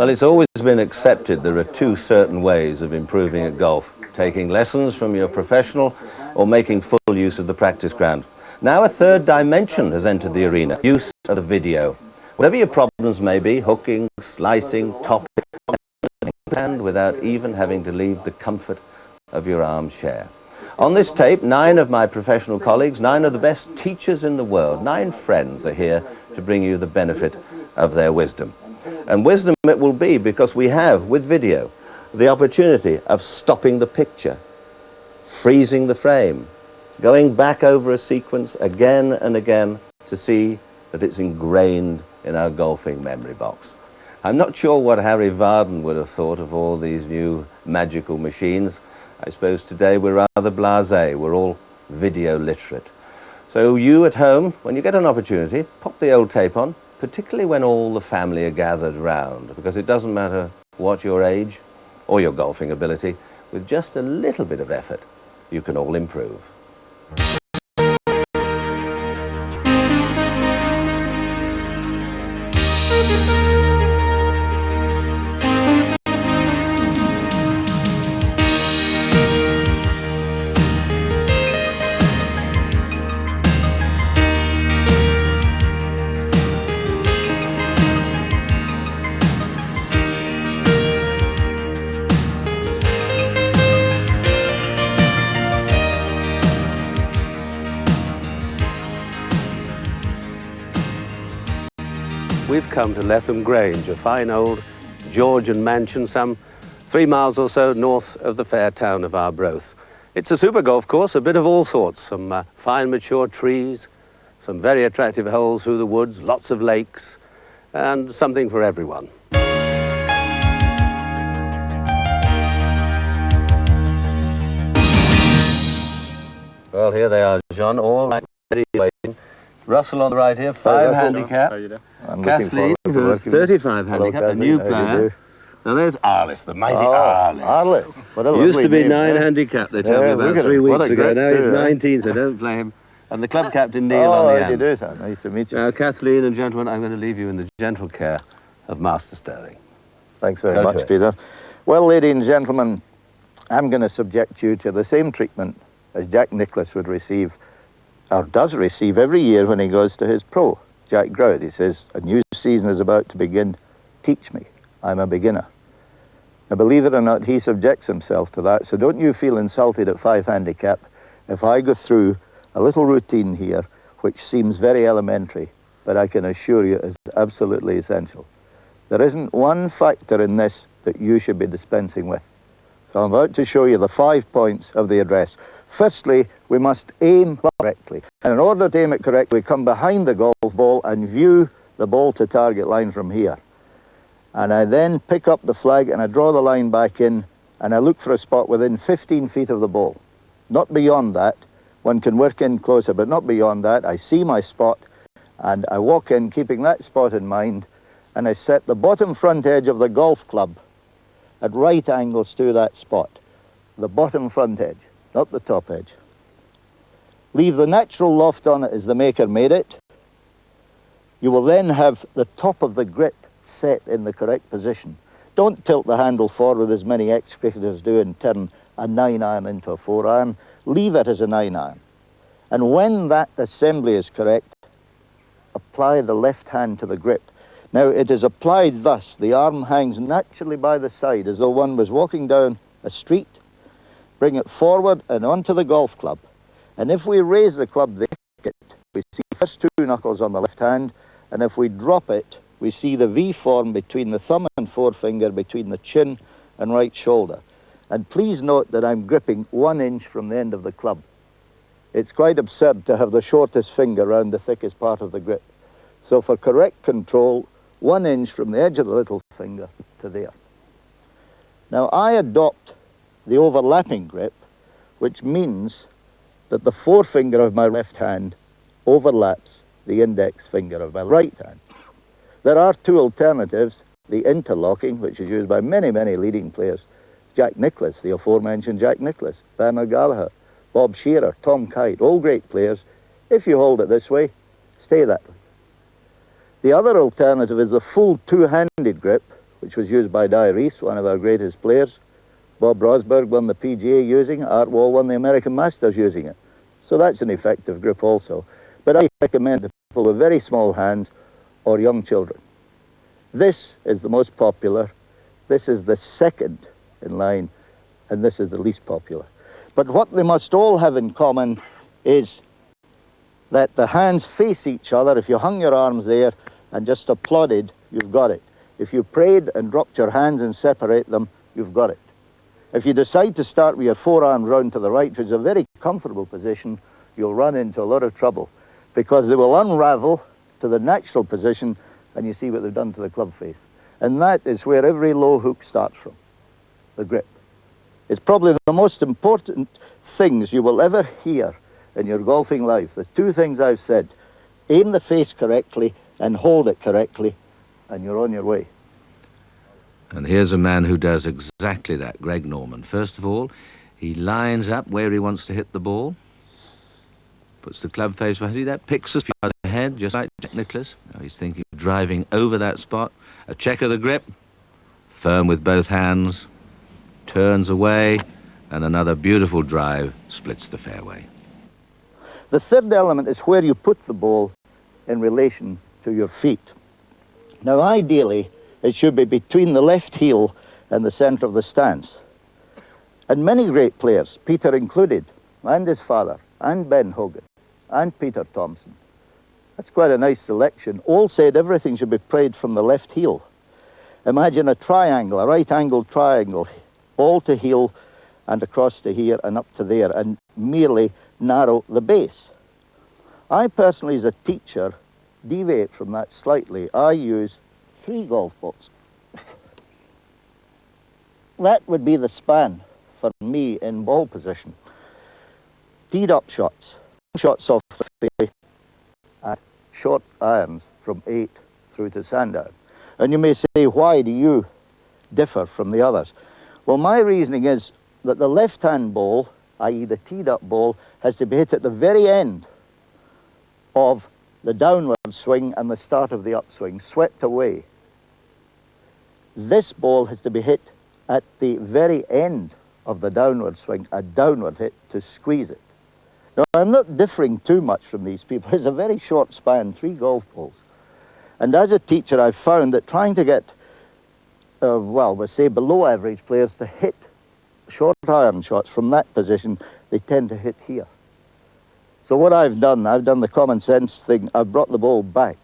Well, it's always been accepted there are two certain ways of improving at golf: taking lessons from your professional or making full use of the practice ground. Now a third dimension has entered the arena: use of the video. Whatever your problems may be, hooking, slicing, topping, and without even having to leave the comfort of your armchair. On this tape, 9 of my professional colleagues, 9 of the best teachers in the world, 9 friends are here to bring you the benefit of their wisdom. And wisdom it will be because we have, with video, the opportunity of stopping the picture, freezing the frame, going back over a sequence again and again to see that it's ingrained in our golfing memory box. I'm not sure what Harry Varden would have thought of all these new magical machines. I suppose today we're rather blasé. We're all video literate. So you at home, when you get an opportunity, pop the old tape on, particularly when all the family are gathered round, because it doesn't matter what your age or your golfing ability, with just a little bit of effort, you can all improve. We've come to Letham Grange, a fine old Georgian mansion some 3 miles or so north of the fair town of Arbroath. It's a super golf course, a bit of all sorts, some fine mature trees, some very attractive holes through the woods, lots of lakes, and something for everyone. Well, here they are, John, all ready waiting. Russell on the right here, 5 handicap. Kathleen, who's 35 handicap, a new player. Now there's Alliss, the mighty Alliss. What a Used to be name, 9 handicap, they tell me, about 3 weeks ago. Now he's 19, so don't play him. And the club captain, Neil, on the end. end. Sir. Nice to meet you. Now, Kathleen and gentlemen, I'm going to leave you in the gentle care of Master Sterling. Thanks very much, Peter. Well, ladies and gentlemen, I'm going to subject you to the same treatment as Jack Nicklaus would receive, or does receive every year when he goes to his pro. Jack Grout, he says, a new season is about to begin. Teach me, I'm a beginner. Now, believe it or not, he subjects himself to that, so don't you feel insulted at 5 handicap if I go through a little routine here, which seems very elementary, but I can assure you is absolutely essential. There isn't one factor in this that you should be dispensing with. So I'm about to show you the 5 points of the address. Firstly, we must aim correctly. And in order to aim it correctly, we come behind the golf ball and view the ball to target line from here. And I then pick up the flag and I draw the line back in and I look for a spot within 15 feet of the ball. Not beyond that. One can work in closer, but not beyond that. I see my spot and I walk in keeping that spot in mind, and I set the bottom front edge of the golf club at right angles to that spot. The bottom front edge, not the top edge. Leave the natural loft on it as the maker made it. You will then have the top of the grip set in the correct position. Don't tilt the handle forward as many ex-cricketers do and turn a 9-iron into a 4-iron. Leave it as a 9-iron. And when that assembly is correct, apply the left hand to the grip. Now, it is applied thus. The arm hangs naturally by the side as though one was walking down a street. Bring it forward and onto the golf club. And if we raise the club, we see the first 2 knuckles on the left hand, and if we drop it, we see the V form between the thumb and forefinger, between the chin and right shoulder. And please note that I'm gripping 1 inch from the end of the club. It's quite absurd to have the shortest finger around the thickest part of the grip. So for correct control, 1 inch from the edge of the little finger to there. Now I adopt the overlapping grip, which means that the forefinger of my left hand overlaps the index finger of my right hand. There are 2 alternatives: the interlocking, which is used by many, many leading players, Jack Nicklaus, the aforementioned Jack Nicklaus, Bernard Gallagher, Bob Shearer, Tom Kite, all great players. If you hold it this way, stay that way. The other alternative is the full 2-handed grip, which was used by Di Reese, one of our greatest players. Bob Rosberg won the PGA using it. Art Wall won the American Masters using it. So that's an effective grip also. But I recommend to people with very small hands or young children. This is the most popular. This is the second in line, and this is the least popular. But what they must all have in common is that the hands face each other. If you hung your arms there and just applauded, you've got it. If you prayed and dropped your hands and separate them, you've got it. If you decide to start with your forearm round to the right, which is a very comfortable position, you'll run into a lot of trouble because they will unravel to the natural position, and you see what they've done to the club face. And that is where every low hook starts from, the grip. It's probably the most important things you will ever hear in your golfing life. The two things I've said: aim the face correctly and hold it correctly, and you're on your way. And here's a man who does exactly that, Greg Norman. First of all, he lines up where he wants to hit the ball, puts the club face behind that, picks us ahead, just like Jack Nicklaus. Now he's thinking of driving over that spot. A check of the grip, firm with both hands, turns away, and another beautiful drive splits the fairway. The third element is where you put the ball in relation to your feet. Now, ideally, it should be between the left heel and the centre of the stance. And many great players, Peter included, and his father, and Ben Hogan, and Peter Thompson, that's quite a nice selection, all said everything should be played from the left heel. Imagine a triangle, a right-angled triangle, ball to heel and across to here and up to there, and merely narrow the base. I personally, as a teacher, deviate from that slightly. I use 3 golf balls. That would be the span for me in ball position. Teed up shots, shots off the fairway, and short irons from 8 through to Sandown. And you may say, why do you differ from the others? Well, my reasoning is that the left-hand ball, i.e. the teed-up ball, has to be hit at the very end of the downward swing and the start of the upswing, swept away. This ball has to be hit at the very end of the downward swing, a downward hit to squeeze it. Now, I'm not differing too much from these people. It's a very short span, 3 golf balls. And as a teacher, I've found that trying to get, well, we'll say below average players to hit short iron shots from that position, they tend to hit here. So what I've done the common sense thing. I've brought the ball back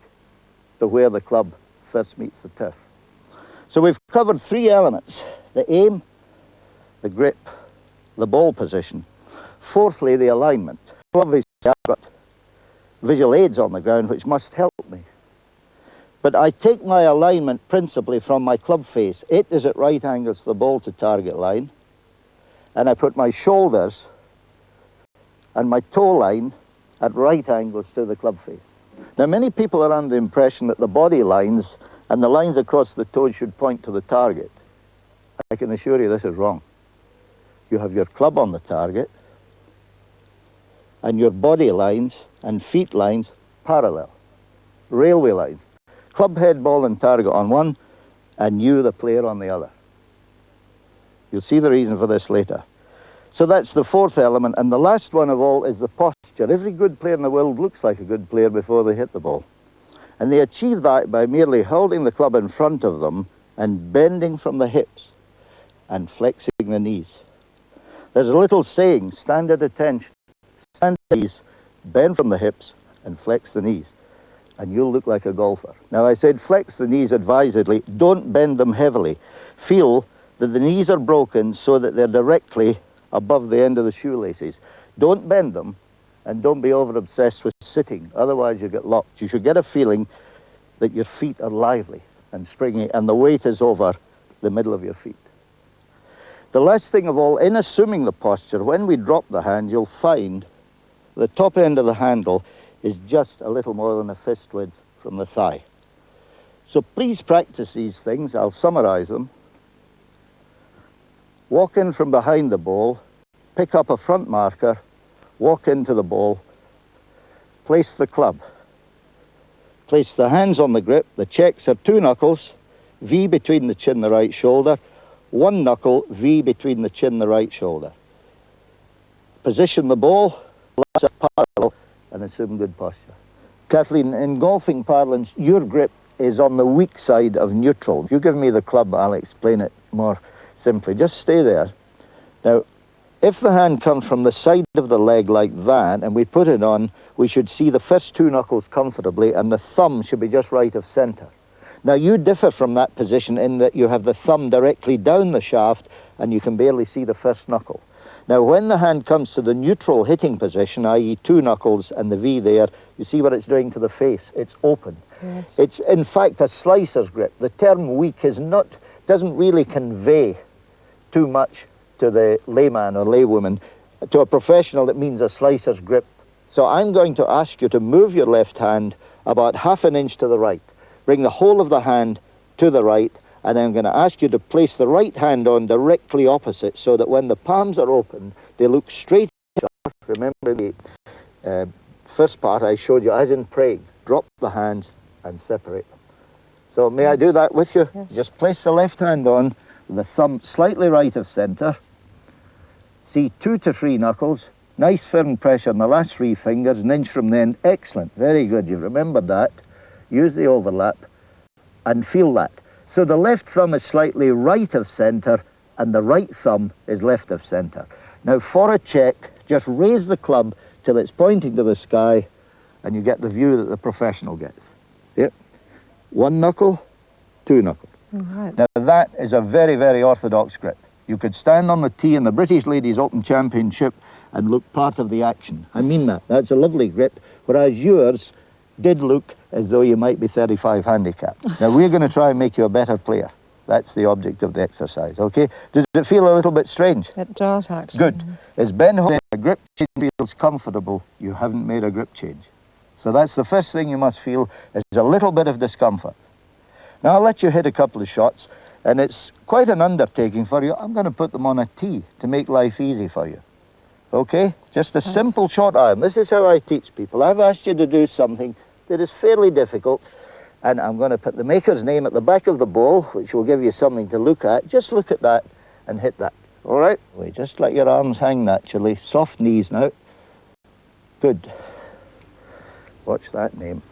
to where the club first meets the turf. So we've covered 3 elements: the aim, the grip, the ball position. Fourthly, the alignment. Obviously, I've got visual aids on the ground which must help me. But I take my alignment principally from my club face. It is at right angles to the ball to target line. And I put my shoulders and my toe line at right angles to the club face. Now, many people are under the impression that the body lines and the lines across the toes should point to the target. I can assure you this is wrong. You have your club on the target and your body lines and feet lines parallel. Railway lines. Club, head, ball and target on one, and you, the player, on the other. You'll see the reason for this later. So that's the 4th element, and the last one of all is the posture. Every good player in the world looks like a good player before they hit the ball. And they achieve that by merely holding the club in front of them and bending from the hips and flexing the knees. There's a little saying: stand at attention, stand at ease, bend from the hips and flex the knees, and you'll look like a golfer. Now, I said flex the knees advisedly. Don't bend them heavily. Feel that the knees are broken so that they're directly above the end of the shoelaces. Don't bend them, and don't be over-obsessed with sitting. Otherwise, you get locked. You should get a feeling that your feet are lively and springy, and the weight is over the middle of your feet. The last thing of all, in assuming the posture, when we drop the hand, you'll find the top end of the handle is just a little more than a fist width from the thigh. So please practice these things. I'll summarize them. Walk in from behind the ball, pick up a front marker, walk into the ball, place the club. Place the hands on the grip. The checks are 2 knuckles. V between the chin and the right shoulder. One knuckle, V between the chin and the right shoulder. Position the ball, laps parallel, and assume good posture. Kathleen, in golfing parlance, your grip is on the weak side of neutral. If you give me the club, I'll explain it more simply. Just stay there. Now, if the hand comes from the side of the leg like that, and we put it on, we should see the first two knuckles comfortably, and the thumb should be just right of centre. Now, you differ from that position in that you have the thumb directly down the shaft, and you can barely see the first knuckle. Now, when the hand comes to the neutral hitting position, i.e. two knuckles and the V there, you see what it's doing to the face. It's open. Yes. It's, in fact, a slicer's grip. The term weak doesn't really convey too much to the layman or laywoman. To a professional, it means a slicer's grip. So I'm going to ask you to move your left hand about half an inch to the right. Bring the whole of the hand to the right, and I'm going to ask you to place the right hand on directly opposite so that when the palms are open, they look straight at each other. Remember the first part I showed you, as in praying. Drop the hands and separate them. So may I do that with you? Yes. Just place the left hand on, the thumb slightly right of centre. See 2 to 3 knuckles. Nice firm pressure on the last 3 fingers, an inch from the end. Excellent, very good, you've remembered that. Use the overlap and feel that. So the left thumb is slightly right of centre and the right thumb is left of centre. Now for a check, just raise the club till it's pointing to the sky and you get the view that the professional gets. Yep. 1 knuckle, 2 knuckles. Right. Now that is a very, very orthodox grip. You could stand on the tee in the British Ladies Open Championship and look part of the action. I mean that. That's a lovely grip, whereas yours did look as though you might be 35 handicap. Now we're going to try and make you a better player. That's the object of the exercise, okay? Does it feel a little bit strange? It does, actually. Good. As Ben Hogan, a grip change feels comfortable, you haven't made a grip change. So that's the first thing you must feel, is a little bit of discomfort. Now I'll let you hit a couple of shots, and it's quite an undertaking for you. I'm going to put them on a tee to make life easy for you. Okay? Just a simple short iron. This is how I teach people. I've asked you to do something that is fairly difficult, and I'm going to put the maker's name at the back of the ball, which will give you something to look at. Just look at that and hit that. All right? Wait, just let your arms hang naturally. Soft knees now. Good. Watch that name.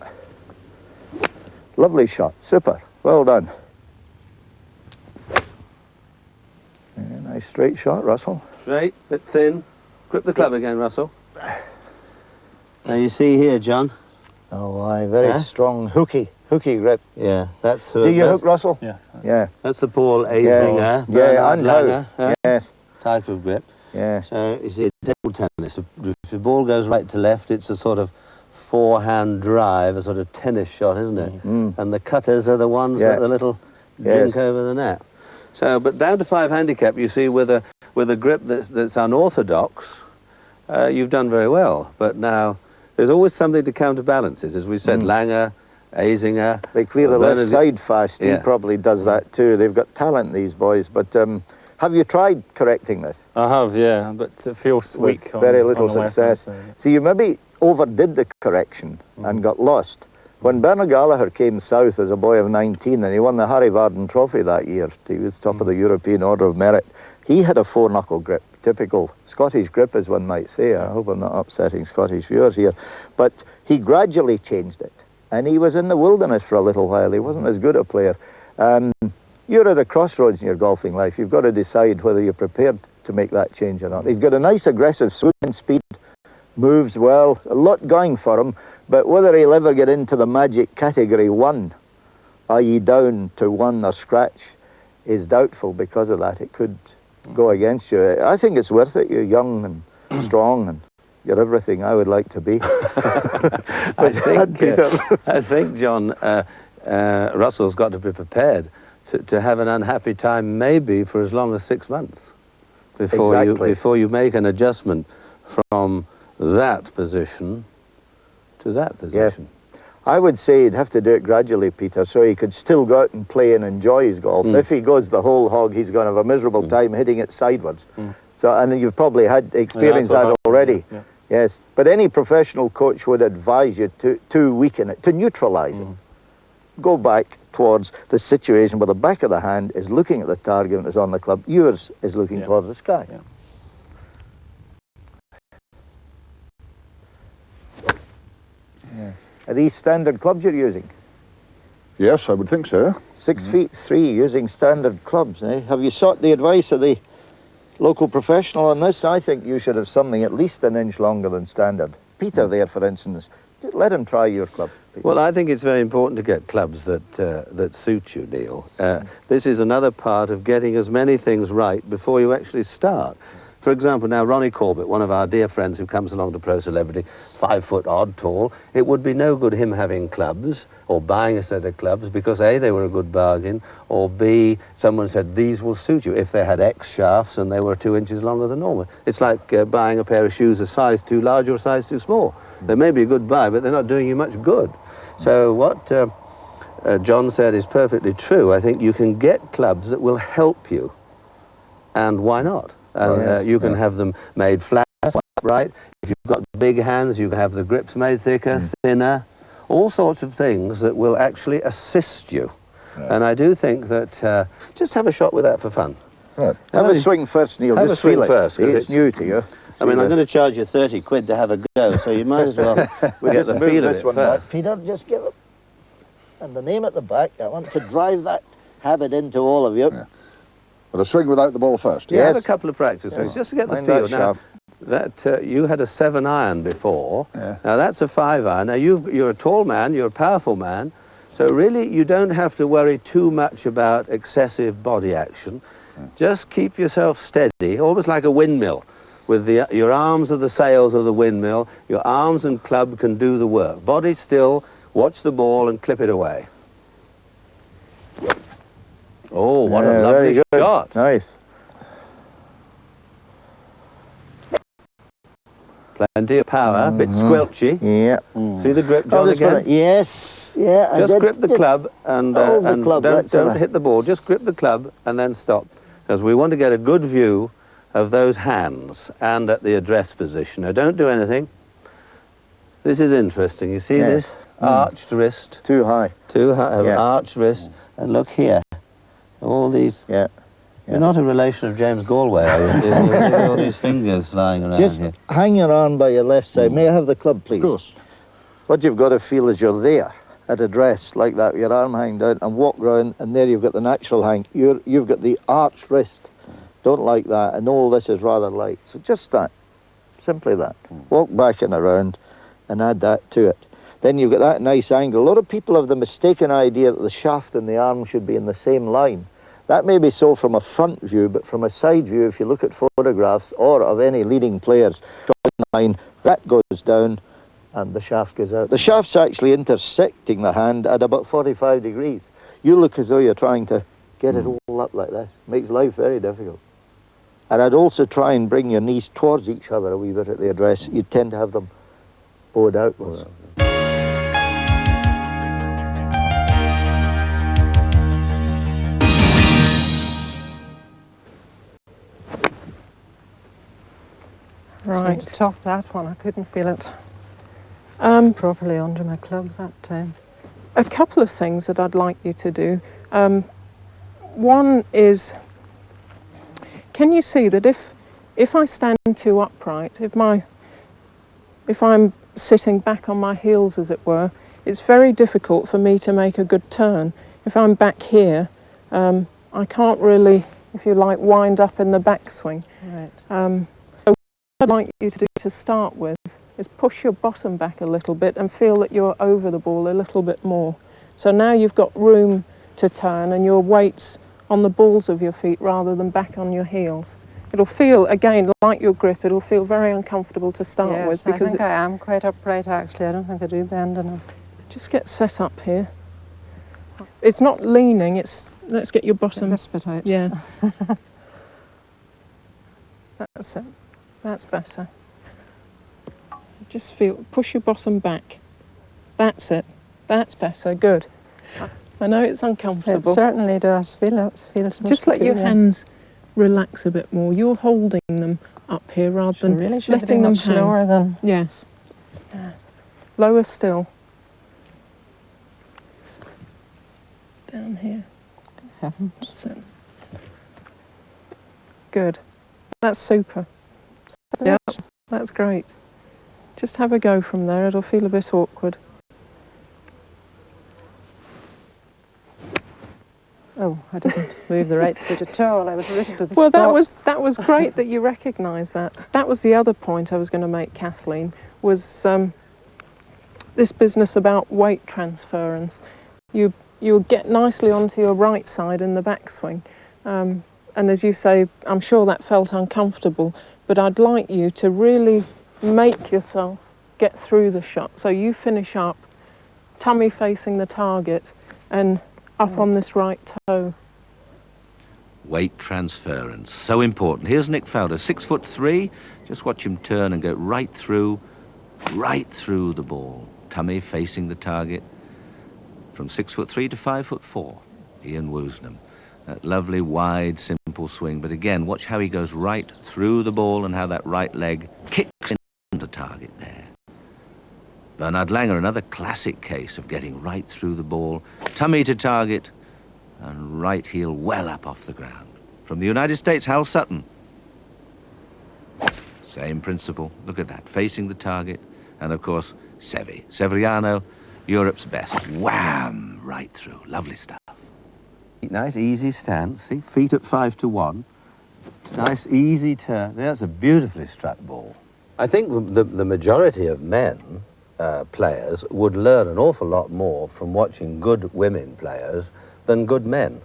Lovely shot. Super. Well done. Yeah, nice straight shot, Russell. Straight, bit thin. Grip the club again, Russell. Now you see here, John. Oh, aye, very strong, hooky grip. Yeah, that's... Do you hook, Russell? Yes. Yeah. That's the Paul Azinger, Yeah, and Langer, yes. type of grip. Yeah. So you see, table tennis, if the ball goes right to left, it's a sort of forehand drive, a sort of tennis shot, isn't it? Mm. And the cutters are the ones that the little jink over the net. So, but down to 5 handicap, you see, with a grip that's unorthodox, you've done very well. But now, there's always something to counterbalance it. As we said, Langer, Azinger. They clear the left Bernard- side fast. He probably does that too. They've got talent, these boys. But have you tried correcting this? I have, yeah, but it feels With weak. very little on the left hand success. side. See, you maybe overdid the correction and got lost. When Bernard Gallagher came south as a boy of 19 and he won the Harry Vardon Trophy that year, he was top of the European Order of Merit, he had a 4-knuckle grip, typical Scottish grip, as one might say. I hope I'm not upsetting Scottish viewers here. But he gradually changed it, and he was in the wilderness for a little while. He wasn't as good a player. You're at a crossroads in your golfing life. You've got to decide whether you're prepared to make that change or not. He's got a nice aggressive swing speed, moves well, a lot going for him, but whether he'll ever get into the magic category 1, i.e. down to 1 or scratch, is doubtful because of that. It could go against you. I think it's worth it. You're young and strong and you're everything I would like to be. I think, John, Russell's got to be prepared to have an unhappy time maybe for as long as 6 months before you make an adjustment from that position to that position. Yeah. I would say he'd have to do it gradually, Peter, so he could still go out and play and enjoy his golf. If he goes the whole hog, he's going to have a miserable time hitting it sideways. So, and you've probably had experienced that already. Yeah. Yes, but any professional coach would advise you to weaken it, to neutralise it. Go back, towards the situation where the back of the hand is looking at the target and is on the club. Yours is looking towards the sky. Yeah. Are these standard clubs you're using? Yes, I would think so. 6'3" using standard clubs, eh? Have you sought the advice of the local professional on this? I think you should have something at least an inch longer than standard. Peter there, for instance, let him try your club, Peter. Well, I think it's very important to get clubs that suit you, Neil. This is another part of getting as many things right before you actually start. For example, now Ronnie Corbett, one of our dear friends who comes along to Pro Celebrity, 5 foot odd tall, it would be no good him having clubs or buying a set of clubs because A, they were a good bargain, or B, someone said these will suit you if they had X shafts and they were 2 inches longer than normal. It's like buying a pair of shoes a size too large or a size too small. They may be a good buy, but they're not doing you much good. So what John said is perfectly true. I think you can get clubs that will help you, and why not? You can have them made flat, right? If you've got big hands, you can have the grips made thicker, thinner, all sorts of things that will actually assist you. And I do think that just have a shot with that for fun. Right. Have a swing first, Neil. Have just a swing feel it. first. It's new to you. I mean, I'm going to charge you 30 quid to have a go, so you might as well get the feel of it first. Peter, just give it. And the name at the back, I want to drive that habit into all of you. Yeah. But a swing without the ball first. Yeah, have a couple of practice swings, just to get the feel. Now, that you had a 7 iron before. Yeah. Now that's a 5 iron. Now you're a tall man, you're a powerful man, so really you don't have to worry too much about excessive body action. Just keep yourself steady, almost like a windmill. With your arms are the sails of the windmill, your arms and club can do the work. Body still, watch the ball and clip it away. Oh, what a lovely shot. Nice. Plenty of power, bit squelchy. Yeah. See the grip, John, again? Yes. Yeah. Just grip the club and, don't hit the ball. Just grip the club and then stop. Because we want to get a good view of those hands and at the address position. Now, don't do anything. This is interesting. You see this? Arched wrist. Too high. Too high. Arched wrist. And look here. All these. Yeah. You're not a relation of James Galway, are you? With all these fingers flying around Just here. hang your arm by your left side. May I have the club, please? Of course. What you've got to feel is you're there at address, like that, your arm hanging down, and walk round, and there you've got the natural hang. You've got the arched wrist. Don't like that, and all this is rather light. So just that, simply that. Walk back and around, and add that to it. Then you've got that nice angle. A lot of people have the mistaken idea that the shaft and the arm should be in the same line. That may be so from a front view, but from a side view, if you look at photographs or of any leading players, line, that goes down and the shaft goes out. The shaft's actually intersecting the hand at about 45 degrees. You look as though you're trying to get it all up like this. Makes life very difficult. And I'd also try and bring your knees towards each other a wee bit at the address. You tend to have them bowed outwards. Right, to top that one, I couldn't feel it properly under my club that time. A couple of things that I'd like you to do. One is, can you see that if I stand too upright, if I'm sitting back on my heels, as it were, it's very difficult for me to make a good turn. If I'm back here, I can't really, if you like, wind up in the backswing. Right. What I'd like you to do to start with is push your bottom back a little bit and feel that you're over the ball a little bit more. So now you've got room to turn and your weight's on the balls of your feet rather than back on your heels. It'll feel, again, like your grip, it'll feel very uncomfortable to start with. Because I think I am quite upright actually. I don't think I do bend enough. Just get set up here. It's not leaning, it's, let's get your bottom. This bit out. Yeah. That's it. That's better. Just feel, push your bottom back. That's it. That's better. Good. I know it's uncomfortable. It certainly does feel it. Feels just let your hands relax a bit more. You're holding them up here rather than really letting them hang. Lower than. Yes. Lower still. down here. Haven't. That's it. Good. That's super. Yeah, that's great. Just have a go from there. It'll feel a bit awkward. Oh, I didn't move the right foot at all. I was rooted to the Well, spot. that was great that you recognise that. That was the other point I was going to make, Kathleen, was this business about weight transference. You get nicely onto your right side in the backswing. And as you say, I'm sure that felt uncomfortable, but I'd like you to really make yourself get through the shot. So you finish up, tummy facing the target, and up on this right toe. Weight transference, so important. Here's Nick Fowler, 6'3". Just watch him turn and go right through the ball. Tummy facing the target. From 6'3" to 5'4". Ian Woosnam. That lovely, wide, simple swing. But again, watch how he goes right through the ball and how that right leg kicks into the target there. Bernard Langer, another classic case of getting right through the ball, tummy to target, and right heel well up off the ground. From the United States, Hal Sutton. Same principle. Look at that, facing the target. And of course, Severiano, Europe's best. Wham! Right through. Lovely stuff. Nice, easy stand. See, feet at 5 to 1. Nice, easy turn. That's a beautifully struck ball. I think the majority of men players would learn an awful lot more from watching good women players than good men.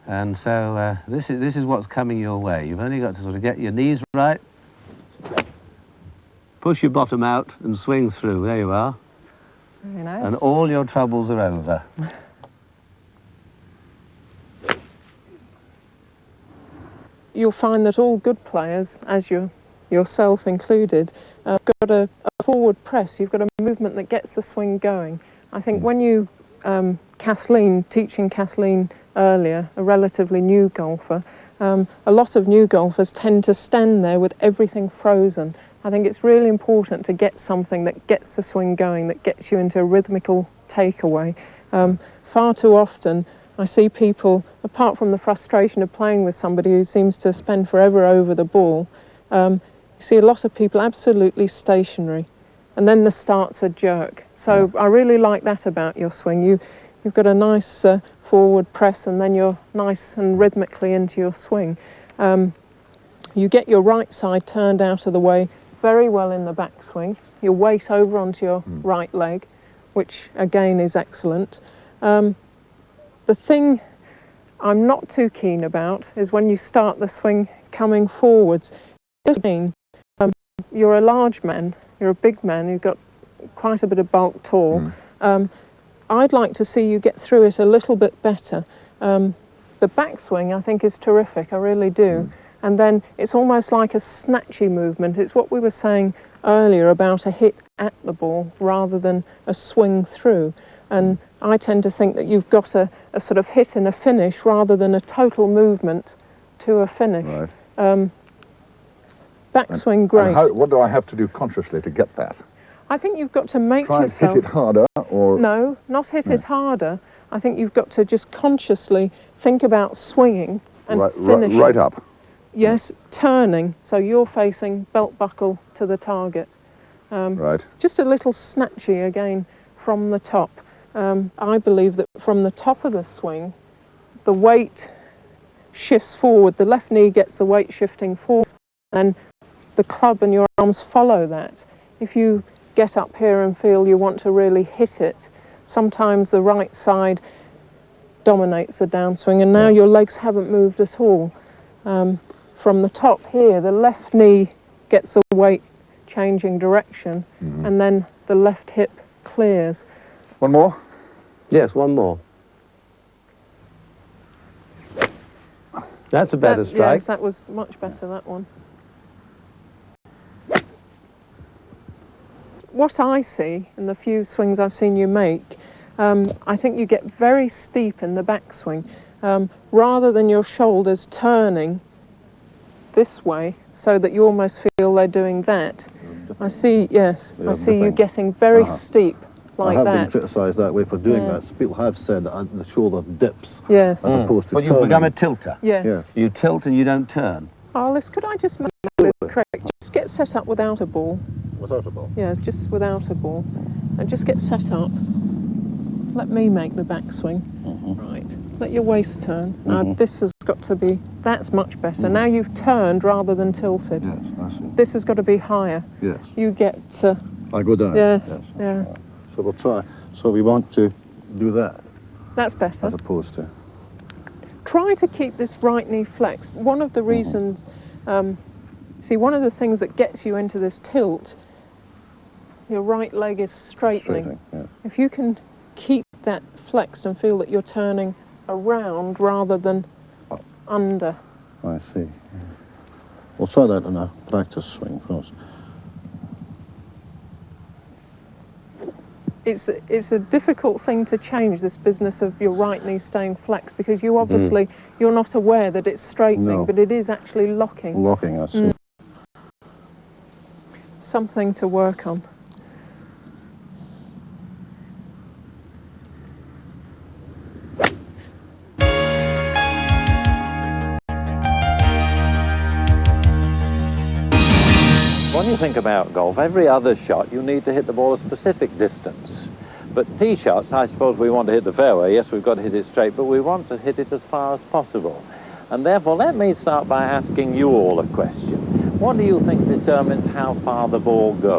And so this is what's coming your way. You've only got to sort of get your knees right, push your bottom out and swing through. There you are. Very nice. And all your troubles are over. You'll find that all good players, as yourself included, have got a forward press. You've got a movement that gets the swing going. I think when you, teaching Kathleen earlier, a relatively new golfer, a lot of new golfers tend to stand there with everything frozen. I think it's really important to get something that gets the swing going, that gets you into a rhythmical takeaway. Far too often, I see people, apart from the frustration of playing with somebody who seems to spend forever over the ball, you see a lot of people absolutely stationary, and then the start's a jerk. So I really like that about your swing. You've got a nice forward press, and then you're nice and rhythmically into your swing. You get your right side turned out of the way very well in the backswing. Your weight over onto your right leg, which again is excellent. The thing I'm not too keen about is when you start the swing coming forwards. You're a large man, you're a big man, you've got quite a bit of bulk tall. I'd like to see you get through it a little bit better. The backswing I think is terrific, I really do. And then it's almost like a snatchy movement. It's what we were saying earlier about a hit at the ball rather than a swing through. And I tend to think that you've got a sort of hit and a finish rather than a total movement to a finish. Right. Backswing, great. And what do I have to do consciously to get that? I think you've got to make yourself... Try and hit it harder, or... No, not hit it harder. I think you've got to just consciously think about swinging and finishing. Right up. Yes, turning, so you're facing belt buckle to the target. Right. Just a little snatchy again from the top. I believe that from the top of the swing, the weight shifts forward, the left knee gets the weight shifting forward, and the club and your arms follow that. If you get up here and feel you want to really hit it, sometimes the right side dominates the downswing, and now your legs haven't moved at all. From the top here, the left knee gets the weight changing direction, and then the left hip clears. One more? Yes, one more. That's a better strike. Yes, that was much better, that one. What I see in the few swings I've seen you make, I think you get very steep in the backswing. Rather than your shoulders turning this way so that you almost feel they're doing that, I see, yes, I see you getting very steep like I have that. been criticised that way for doing that. So people have said that the shoulder dips Yes. as opposed to But turning. you've become a tilter. Yes. Yes. You tilt and you don't turn. Alliss, could I just make it correct? Just get set up without a ball. Without a ball. Yeah, just without a ball. And just get set up. Let me make the backswing. Right. Let your waist turn. Now this has got to be, that's much better. Now you've turned rather than tilted. Yes, I see. This has got to be higher. Yes. You get, I go down. yes, Yes, yeah. right. So we'll try. So we want to do that That's better. as opposed to. Try to keep this right knee flexed. One of the reasons, see, one of the things that gets you into this tilt, your right leg is straightening. Yes. If you can keep that flexed and feel that you're turning around rather than under. I see. We'll try that in a practice swing first. It's a difficult thing to change, this business of your right knee staying flexed, because you obviously, you're not aware that it's straightening, No. but it is actually locking. Locking, I see. Something to work on. When you think about golf, every other shot you need to hit the ball a specific distance. But tee shots, I suppose we want to hit the fairway. Yes, we've got to hit it straight, but we want to hit it as far as possible. And therefore, let me start by asking you all a question. What do you think determines how far the ball goes?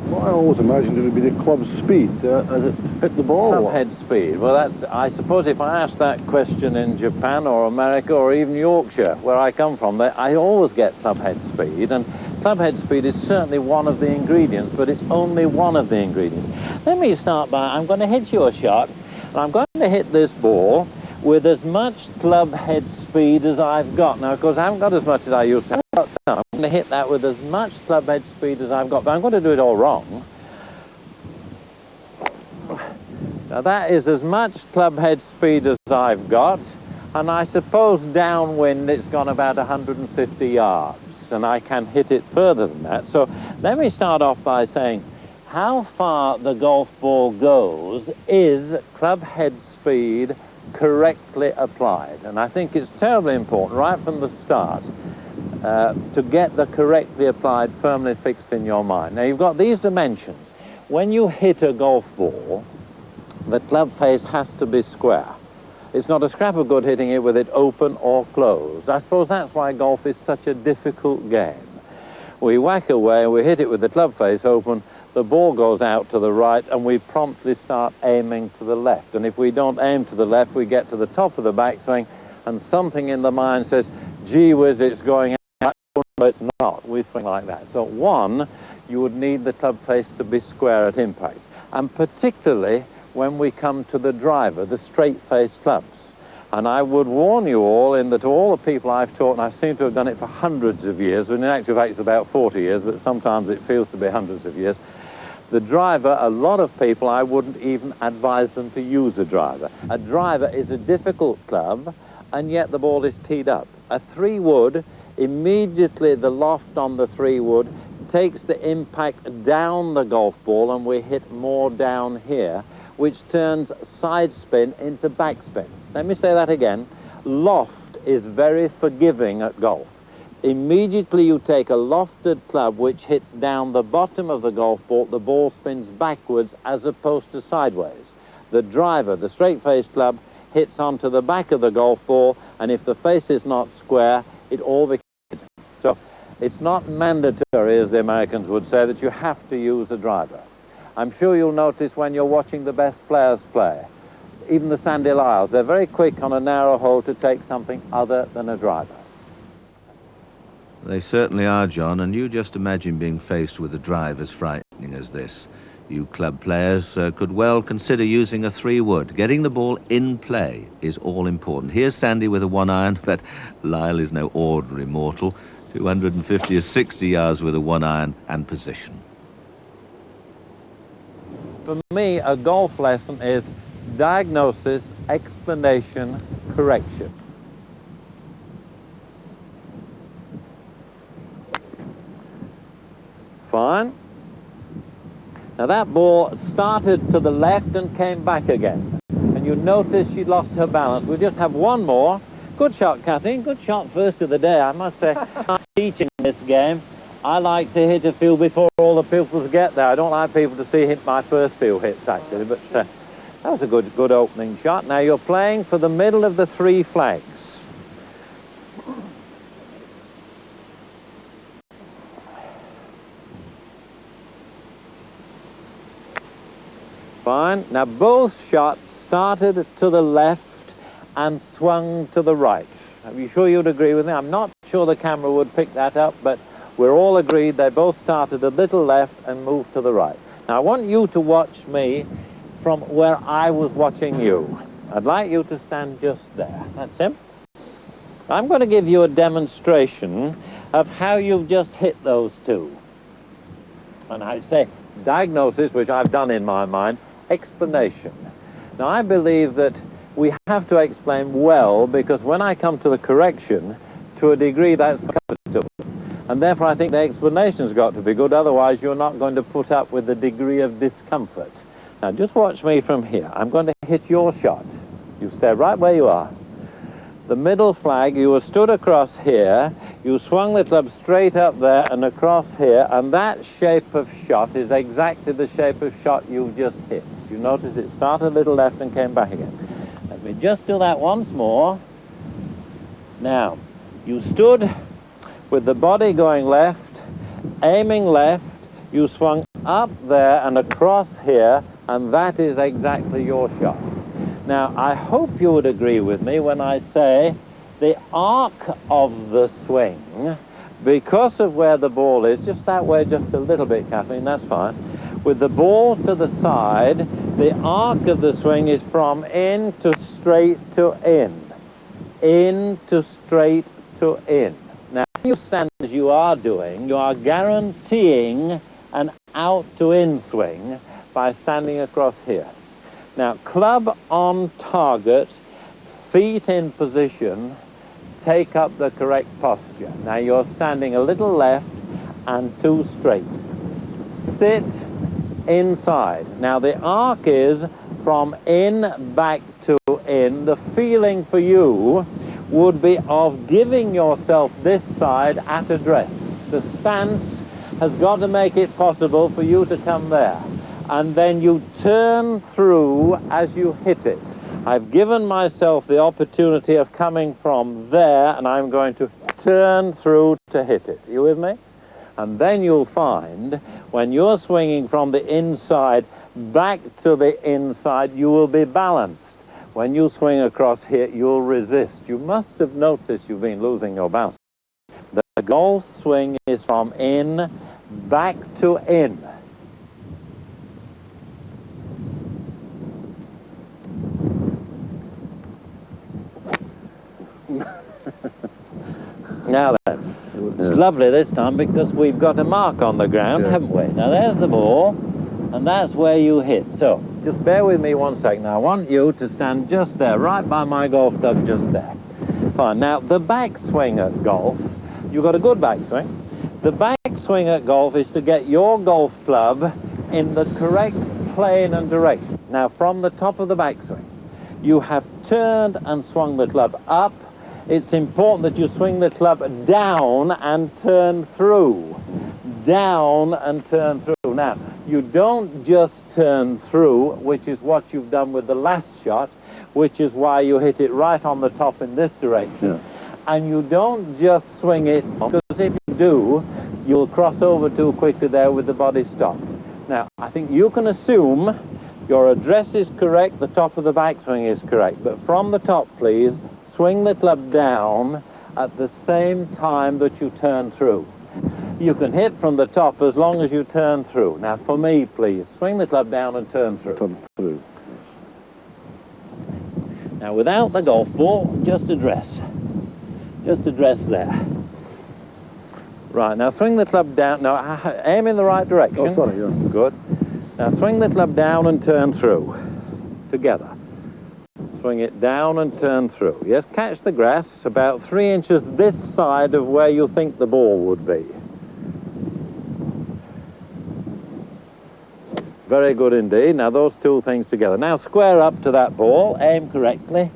Well, I always imagined it would be the club's speed as it hit the ball. Club head speed. Well, that's, I suppose if I ask that question in Japan or America or even Yorkshire, where I come from, I always get club head speed. And club head speed is certainly one of the ingredients, but it's only one of the ingredients. Let me start by, I'm going to hit you a shot, and I'm going to hit this ball with as much club head speed as I've got. Now, of course, I haven't got as much as I used to have. So I'm going to hit that with as much club head speed as I've got, but I'm going to do it all wrong. Now, that is as much club head speed as I've got, and I suppose downwind it's gone about 150 yards, and I can hit it further than that. So let me start off by saying how far the golf ball goes is club head speed correctly applied. And I think it's terribly important right from the start to get the correctly applied firmly fixed in your mind. Now, you've got these dimensions. When you hit a golf ball, the club face has to be square. It's not a scrap of good hitting it with it open or closed. I suppose that's why golf is such a difficult game. We whack away, we hit it with the club face open, the ball goes out to the right, and we promptly start aiming to the left. And if we don't aim to the left, we get to the top of the backswing, and something in the mind says, gee whiz, it's going out. No, it's not. We swing like that. So one, you would need the club face to be square at impact. And particularly when we come to the driver, the straight-face clubs. And I would warn you all in that all the people I've taught, and I seem to have done it for hundreds of years, but in actual fact it's about 40 years, but sometimes it feels to be hundreds of years. The driver, a lot of people, I wouldn't even advise them to use a driver. A driver is a difficult club, and yet the ball is teed up. A 3-wood, immediately the loft on the 3-wood takes the impact down the golf ball, and we hit more down here, which turns side spin into backspin. Let me say that again. Loft is very forgiving at golf. Immediately you take a lofted club which hits down the bottom of the golf ball, the ball spins backwards as opposed to sideways. The driver, the straight-faced club, hits onto the back of the golf ball, and if the face is not square, it all becomes. So it's not mandatory, as the Americans would say, that you have to use a driver. I'm sure you'll notice when you're watching the best players play, even the Sandy Lyles, they're very quick on a narrow hole to take something other than a driver. They certainly are, John, and you just imagine being faced with a drive as frightening as this. You club players could well consider using a 3-wood. Getting the ball in play is all important. Here's Sandy with a 1-iron, but Lyle is no ordinary mortal. 250 or 60 yards with a 1-iron and position. For me, a golf lesson is diagnosis, explanation, correction. Fine. Now that ball started to the left and came back again. And you notice she lost her balance. We'll just have one more. Good shot, Kathleen. Good shot first of the day, I must say. I'm teaching this game. I like to hit a few before all the pupils get there. I don't like people to see hit my first few hits, actually. But that was a good opening shot. Now you're playing for the middle of the 3 flags. Fine. Now both shots started to the left and swung to the right. Are you sure you'd agree with me? I'm not sure the camera would pick that up, but we're all agreed they both started a little left and moved to the right. Now I want you to watch me from where I was watching you. I'd like you to stand just there. That's him. I'm going to give you a demonstration of how you've just hit those two. And I'd say diagnosis, which I've done in my mind, explanation. Now I believe that we have to explain well, because when I come to the correction, to a degree that's comfortable. And therefore I think the explanation's got to be good, otherwise you're not going to put up with the degree of discomfort. Now just watch me from here. I'm going to hit your shot. You stay right where you are. The middle flag, you were stood across here, you swung the club straight up there and across here, and that shape of shot is exactly the shape of shot you've just hit. You notice it started a little left and came back again. Let me just do that once more. Now, you stood with the body going left, aiming left, you swung up there and across here, and that is exactly your shot. Now, I hope you would agree with me when I say the arc of the swing, because of where the ball is, just that way, just a little bit, Kathleen, that's fine. With the ball to the side, the arc of the swing is from in to straight to in to straight to in. Now, when you stand as you are doing, you are guaranteeing an out to in swing by standing across here. Now, club on target, feet in position, take up the correct posture. Now, you're standing a little left and 2 straight. Sit inside. Now, the arc is from in back to in. The feeling for you would be of giving yourself this side at address. The stance has got to make it possible for you to come there. And then you turn through as you hit it. I've given myself the opportunity of coming from there, and I'm going to turn through to hit it. You with me? And then you'll find when you're swinging from the inside back to the inside, you will be balanced. When you swing across here, you'll resist. You must have noticed you've been losing your balance. The golf swing is from in back to in. Now then, it's lovely this time because we've got a mark on the ground, haven't we? Now there's the ball, and that's where you hit. So, just bear with me one second. Now I want you to stand just there, right by my golf club, just there. Fine. Now, the backswing at golf, you've got a good backswing. The backswing at golf is to get your golf club in the correct plane and direction. Now, from the top of the backswing, you have turned and swung the club up. It's important that you swing the club down and turn through. Down and turn through. Now, you don't just turn through, which is what you've done with the last shot, which is why you hit it right on the top in this direction. Yeah. And you don't just swing it, because if you do, you'll cross over too quickly there with the body stopped. Now, I think you can assume your address is correct, the top of the backswing is correct, but from the top, please, swing the club down at the same time that you turn through. You can hit from the top as long as you turn through. Now, for me, please, swing the club down and turn through. Turn through. Yes. Now, without the golf ball, just address. Just address there. Right, now swing the club down. Now, aim in the right direction. Oh, sorry, yeah. Good. Now, swing the club down and turn through. Together. Swing it down and turn through. Yes, catch the grass about 3 inches this side of where you think the ball would be. Very good indeed. Now those two things together. Now square up to that ball, aim correctly.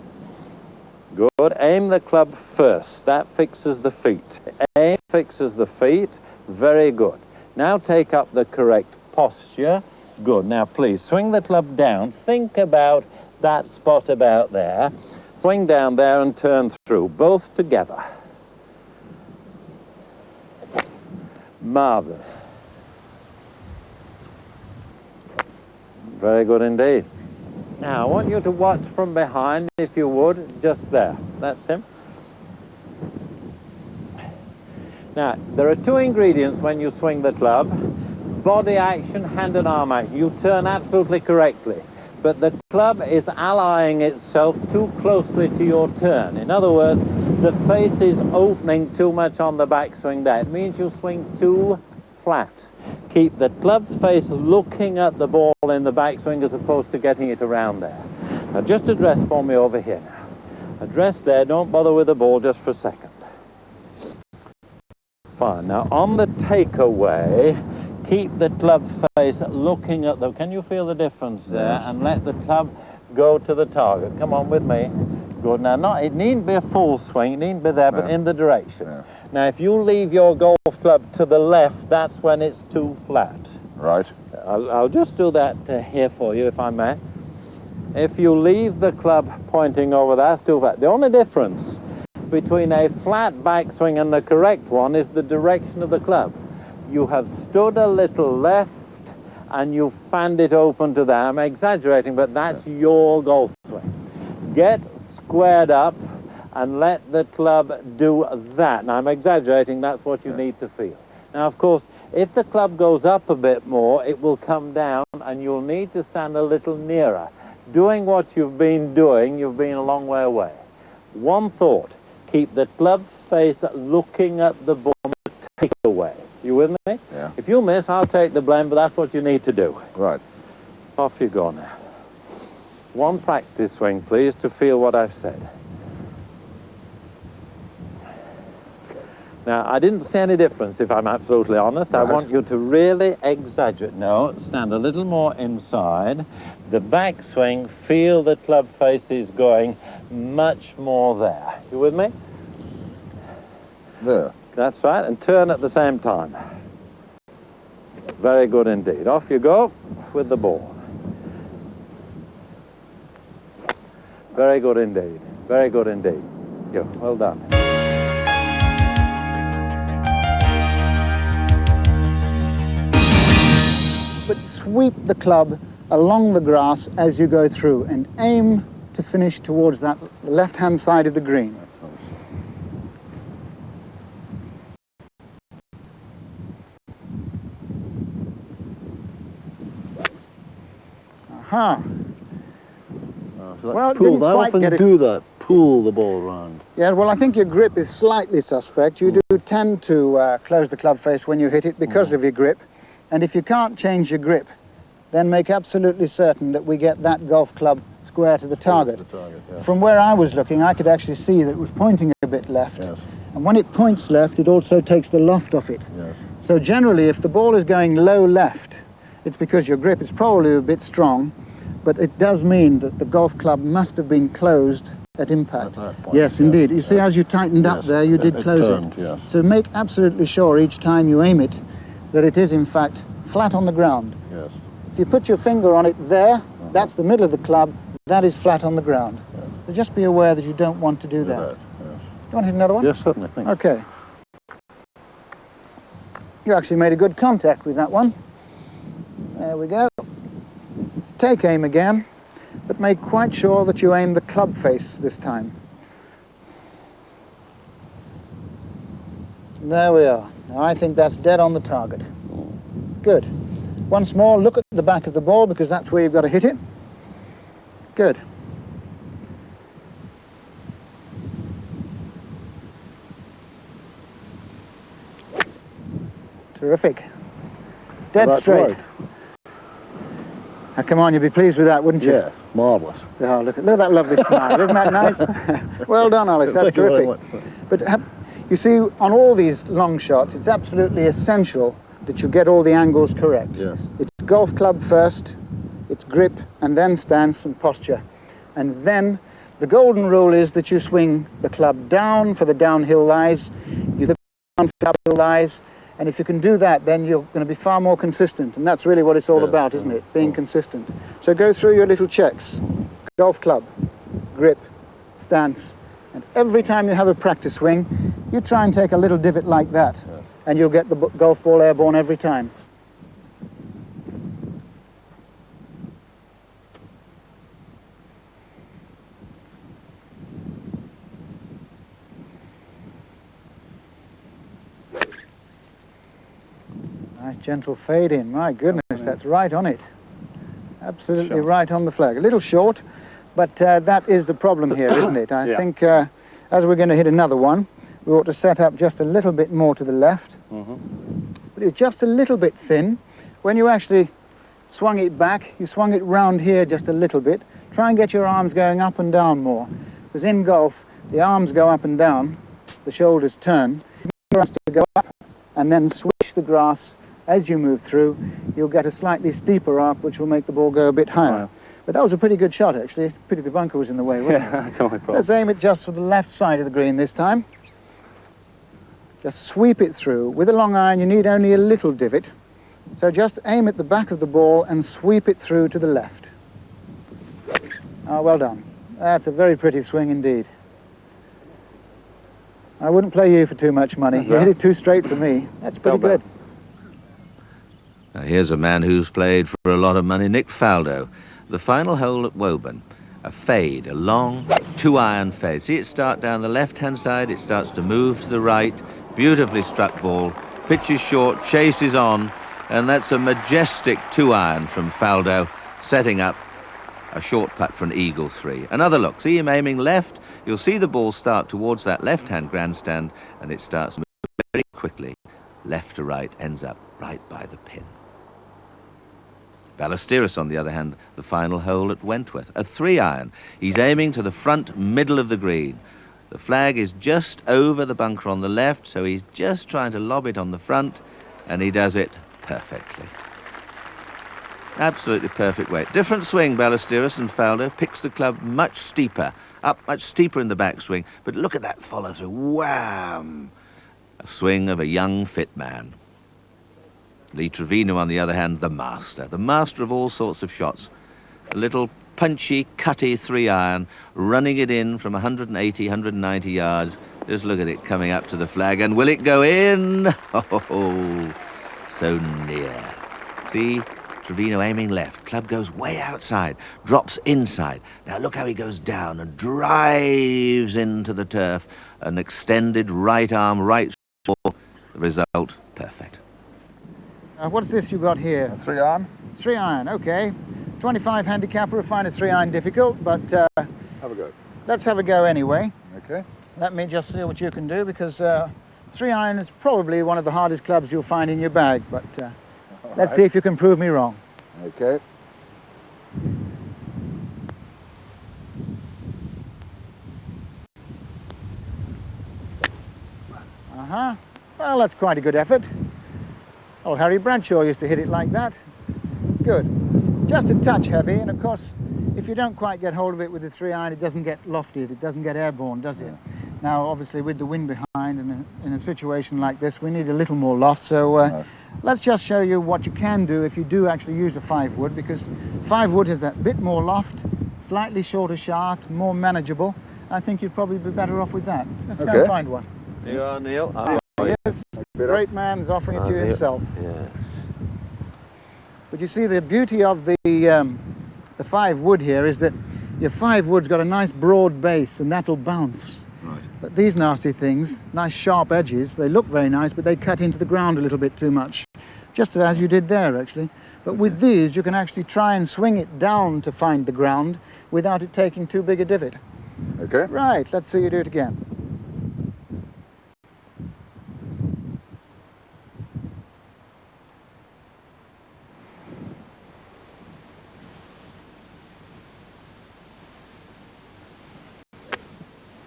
Good. Aim the club first. That fixes the feet. Aim fixes the feet. Very good. Now take up the correct posture. Good. Now please swing the club down. Think about that spot about there. Swing down there and turn through, both together. Marvellous. Very good indeed. Now, I want you to watch from behind, if you would, just there. That's him. Now, there are two ingredients when you swing the club. Body action, hand and arm action. You turn absolutely correctly, but the club is allying itself too closely to your turn. In other words, the face is opening too much on the backswing there. It means you swing too flat. Keep the club face looking at the ball in the backswing as opposed to getting it around there. Now just address for me over here now. Address there, don't bother with the ball just for a second. Fine. Now on the takeaway, keep the club face looking at the... Can you feel the difference there? Yes. And let the club go to the target. Come on with me. Good. Now, it needn't be a full swing, it needn't be there, but in the direction. Yeah. Now, if you leave your golf club to the left, that's when it's too flat. Right. I'll just do that here for you, if I may. If you leave the club pointing over, that's too flat. The only difference between a flat backswing and the correct one is the direction of the club. You have stood a little left and you fanned it open to there. I'm exaggerating, but that's your golf swing. Get squared up and let the club do that. Now, I'm exaggerating, that's what you need to feel. Now, of course, if the club goes up a bit more, it will come down and you'll need to stand a little nearer. Doing what you've been doing, you've been a long way away. One thought, keep the club face looking at the ball, take away. You with me? Yeah. If you miss, I'll take the blame, but that's what you need to do. Right. Off you go now. One practice swing, please, to feel what I've said. Now, I didn't see any difference, if I'm absolutely honest. Right. I want you to really exaggerate. No, stand a little more inside. The backswing, feel the club face is going much more there. You with me? There. That's right, and turn at the same time. Very good indeed. Off you go with the ball. Very good indeed. Very good indeed. Yeah, well done. But sweep the club along the grass as you go through and aim to finish towards that left-hand side of the green. Aha. Well, Pull, didn't I quite often get it. do that, pull the ball round. Yeah, well, I think your grip is slightly suspect. You do tend to close the club face when you hit it because of your grip. And if you can't change your grip, then make absolutely certain that we get that golf club square to the target. Yes. From where I was looking, I could actually see that it was pointing a bit left. Yes. And when it points left, it also takes the loft off it. Yes. So generally, if the ball is going low left, it's because your grip is probably a bit strong, but it does mean that the golf club must have been closed at impact. At that point, yes, indeed. You see, yes. as you tightened up Yes, there, you did it close turned, it. yes. So make absolutely sure each time you aim it that it is, in fact, flat on the ground. Yes. If you put your finger on it there, that's the middle of the club, that is flat on the ground. Yes. So just be aware that you don't want to do that. Yes. You want to hit another one? Yes, certainly. Thanks. Okay. You actually made a good contact with that one. There we go. Take aim again, but make quite sure that you aim the club face this time. There we are. Now I think that's dead on the target. Good. Once more, look at the back of the ball because that's where you've got to hit it. Good. Terrific. Dead That's straight. right. Now come on, you'd be pleased with that, wouldn't you? Yeah, marvellous. Oh, look at that lovely smile. Isn't that nice? Well done, Alliss. That's Thank you very terrific. much. But you see, on all these long shots, it's absolutely essential that you get all the angles correct. Yes. It's golf club first, its grip, and then stance and posture. And then the golden rule is that you swing the club down for the downhill lies, you flip down for the uphill lies, and if you can do that, then you're going to be far more consistent. And that's really what it's all about, isn't it? Being consistent. So go through your little checks. Golf club, grip, stance, and every time you have a practice swing, you try and take a little divot like that, and you'll get the golf ball airborne every time. Nice gentle fade in. My goodness, that's right on it. Absolutely right on the flag. A little short, but that is the problem here, isn't it? I think as we're going to hit another one, we ought to set up just a little bit more to the left. But it's just a little bit thin. When you actually swung it back, you swung it round here just a little bit. Try and get your arms going up and down more. Because in golf, the arms go up and down, the shoulders turn. You have to go up and then swish the grass as you move through. You'll get a slightly steeper arc, which will make the ball go a bit higher. But that was a pretty good shot, actually. It's pity the bunker was in the way, wasn't it? That's my problem. Let's aim it just for the left side of the green this time. Just sweep it through. With a long iron, you need only a little divot. So just aim at the back of the ball and sweep it through to the left. Ah, well done. That's a very pretty swing indeed. I wouldn't play you for too much money. You hit it too straight for me. That's pretty good. Now here's a man who's played for a lot of money, Nick Faldo. The final hole at Woburn. A fade, a long 2-iron fade. See it start down the left-hand side, it starts to move to the right. Beautifully struck ball, pitches short, chases on, and that's a majestic 2-iron from Faldo, setting up a short putt for an eagle 3. Another look, see him aiming left. You'll see the ball start towards that left-hand grandstand, and it starts moving very quickly. Left to right, ends up right by the pin. Ballesteros, on the other hand, the final hole at Wentworth. A 3-iron. He's aiming to the front middle of the green. The flag is just over the bunker on the left, so he's just trying to lob it on the front, and he does it perfectly. Absolutely perfect weight. Different swing, Ballesteros, and Faldo picks the club much steeper, up much steeper in the backswing, but look at that follow-through. Wham! A swing of a young, fit man. Lee Trevino, on the other hand, the master of all sorts of shots. A little punchy, cutty 3-iron, running it in from 180, 190 yards. Just look at it coming up to the flag, and will it go in? Oh, so near. See, Trevino aiming left, club goes way outside, drops inside. Now look how he goes down and drives into the turf. An extended right arm, right foot. The result, perfect. What's this you got here? 3-iron? 3-iron, okay. 25 handicapper will find a 3-iron difficult, but Have a go. let's have a go anyway. Okay. Let me just see what you can do, because 3-iron is probably one of the hardest clubs you'll find in your bag, but let's see if you can prove me wrong. Okay. Well, that's quite a good effort. Old Harry Bradshaw used to hit it like that. Good. Just a touch heavy, and of course, if you don't quite get hold of it with the 3-iron, it doesn't get lofted, it doesn't get airborne, does it? Now, obviously, with the wind behind, and in a situation like this, we need a little more loft, so let's just show you what you can do if you do actually use a 5-wood, because 5-wood has that bit more loft, slightly shorter shaft, more manageable. I think you'd probably be better off with that. Let's go and find one. Here you are, Neil. Yes, great man's offering it to you himself. Yeah. But you see, the beauty of the 5-wood here is that your 5-wood's got a nice broad base, and that'll bounce. Right. But these nasty things, nice sharp edges, they look very nice, but they cut into the ground a little bit too much. Just as you did there, actually. But with these, you can actually try and swing it down to find the ground without it taking too big a divot. Okay. Right, let's see you do it again.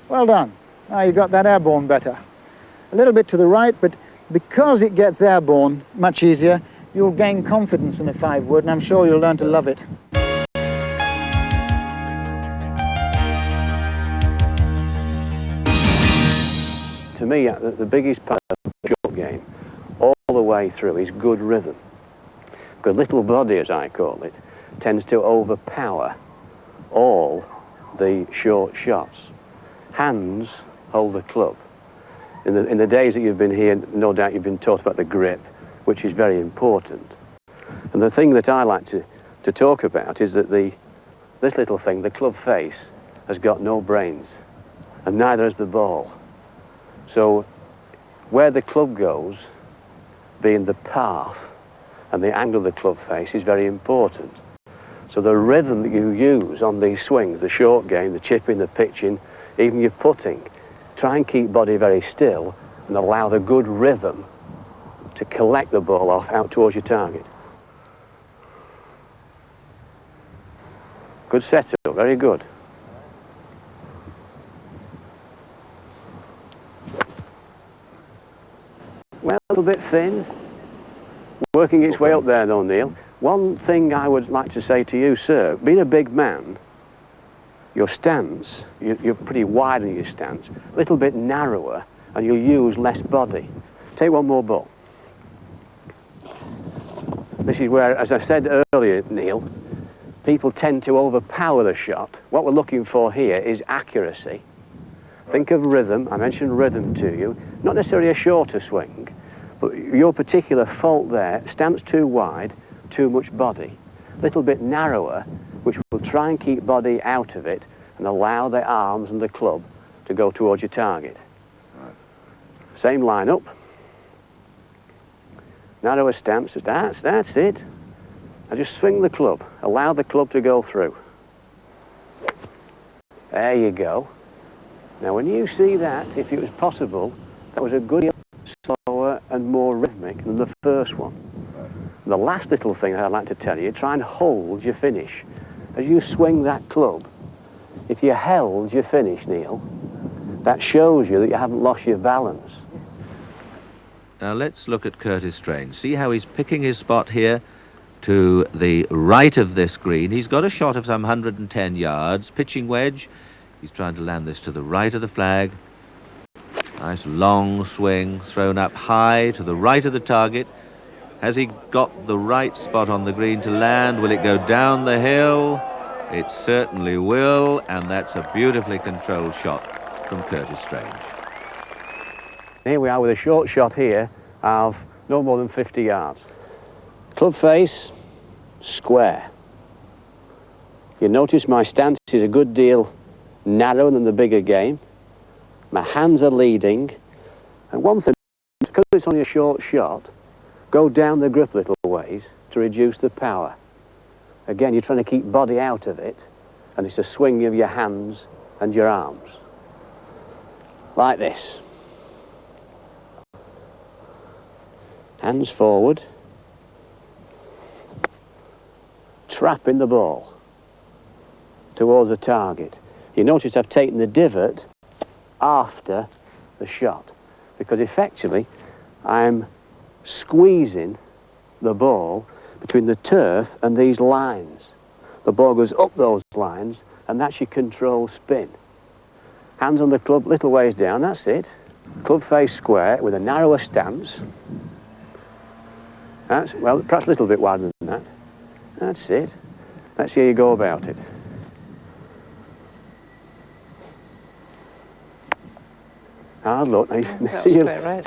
Well done. Now you got that airborne better. A little bit to the right, but because it gets airborne much easier, you'll gain confidence in a 5-wood, and I'm sure you'll learn to love it. To me, the biggest part of the short game, all the way through, is good rhythm. Because little body, as I call it, tends to overpower all the short shots. Hands hold the club. In the days that you've been here, no doubt you've been taught about the grip, which is very important. And the thing that I like to talk about is that this little thing, the club face, has got no brains, and neither has the ball. So where the club goes, being the path and the angle of the club face, is very important. So the rhythm that you use on these swings, the short game, the chipping, the pitching, even your putting, try and keep body very still and allow the good rhythm to collect the ball off out towards your target. Good setup, very good. Well, a little bit thin. Working its way up there though, Neil. One thing I would like to say to you, sir, being a big man, your stance, you're pretty wide in your stance, a little bit narrower, and you'll use less body. Take one more ball. This is where, as I said earlier, Neil, people tend to overpower the shot. What we're looking for here is accuracy. Think of rhythm. I mentioned rhythm to you. Not necessarily a shorter swing, but your particular fault there, stance too wide, too much body. A little bit narrower, which will try and keep body out of it and allow the arms and the club to go towards your target. Right. Same line up. Narrower stance, that's it. Now just swing the club, allow the club to go through. There you go. Now when you see that, if it was possible, that was a good deal slower and more rhythmic than the first one. And the last little thing I'd like to tell you, try and hold your finish. As you swing that club, if you held your finish, Neil, that shows you that you haven't lost your balance. Now let's look at Curtis Strange. See how he's picking his spot here to the right of this green. He's got a shot of some 110 yards, pitching wedge. He's trying to land this to the right of the flag. Nice long swing, thrown up high to the right of the target. Has he got the right spot on the green to land? Will it go down the hill? It certainly will, and that's a beautifully controlled shot from Curtis Strange. Here we are with a short shot here of no more than 50 yards. Club face, square. You notice my stance is a good deal narrower than the bigger game. My hands are leading. And one thing, because it's only a short shot, go down the grip a little ways to reduce the power. Again, you're trying to keep body out of it, and it's a swing of your hands and your arms. Like this. Hands forward. Trapping the ball towards the target. You notice I've taken the divot after the shot, because effectively I'm squeezing the ball between the turf and these lines. The ball goes up those lines, and that's your control spin. Hands on the club, little ways down, that's it. Club face square with a narrower stance. That's, well, perhaps a little bit wider than that. That's it. Let's see how you go about it. Hard luck. That See was you quite right.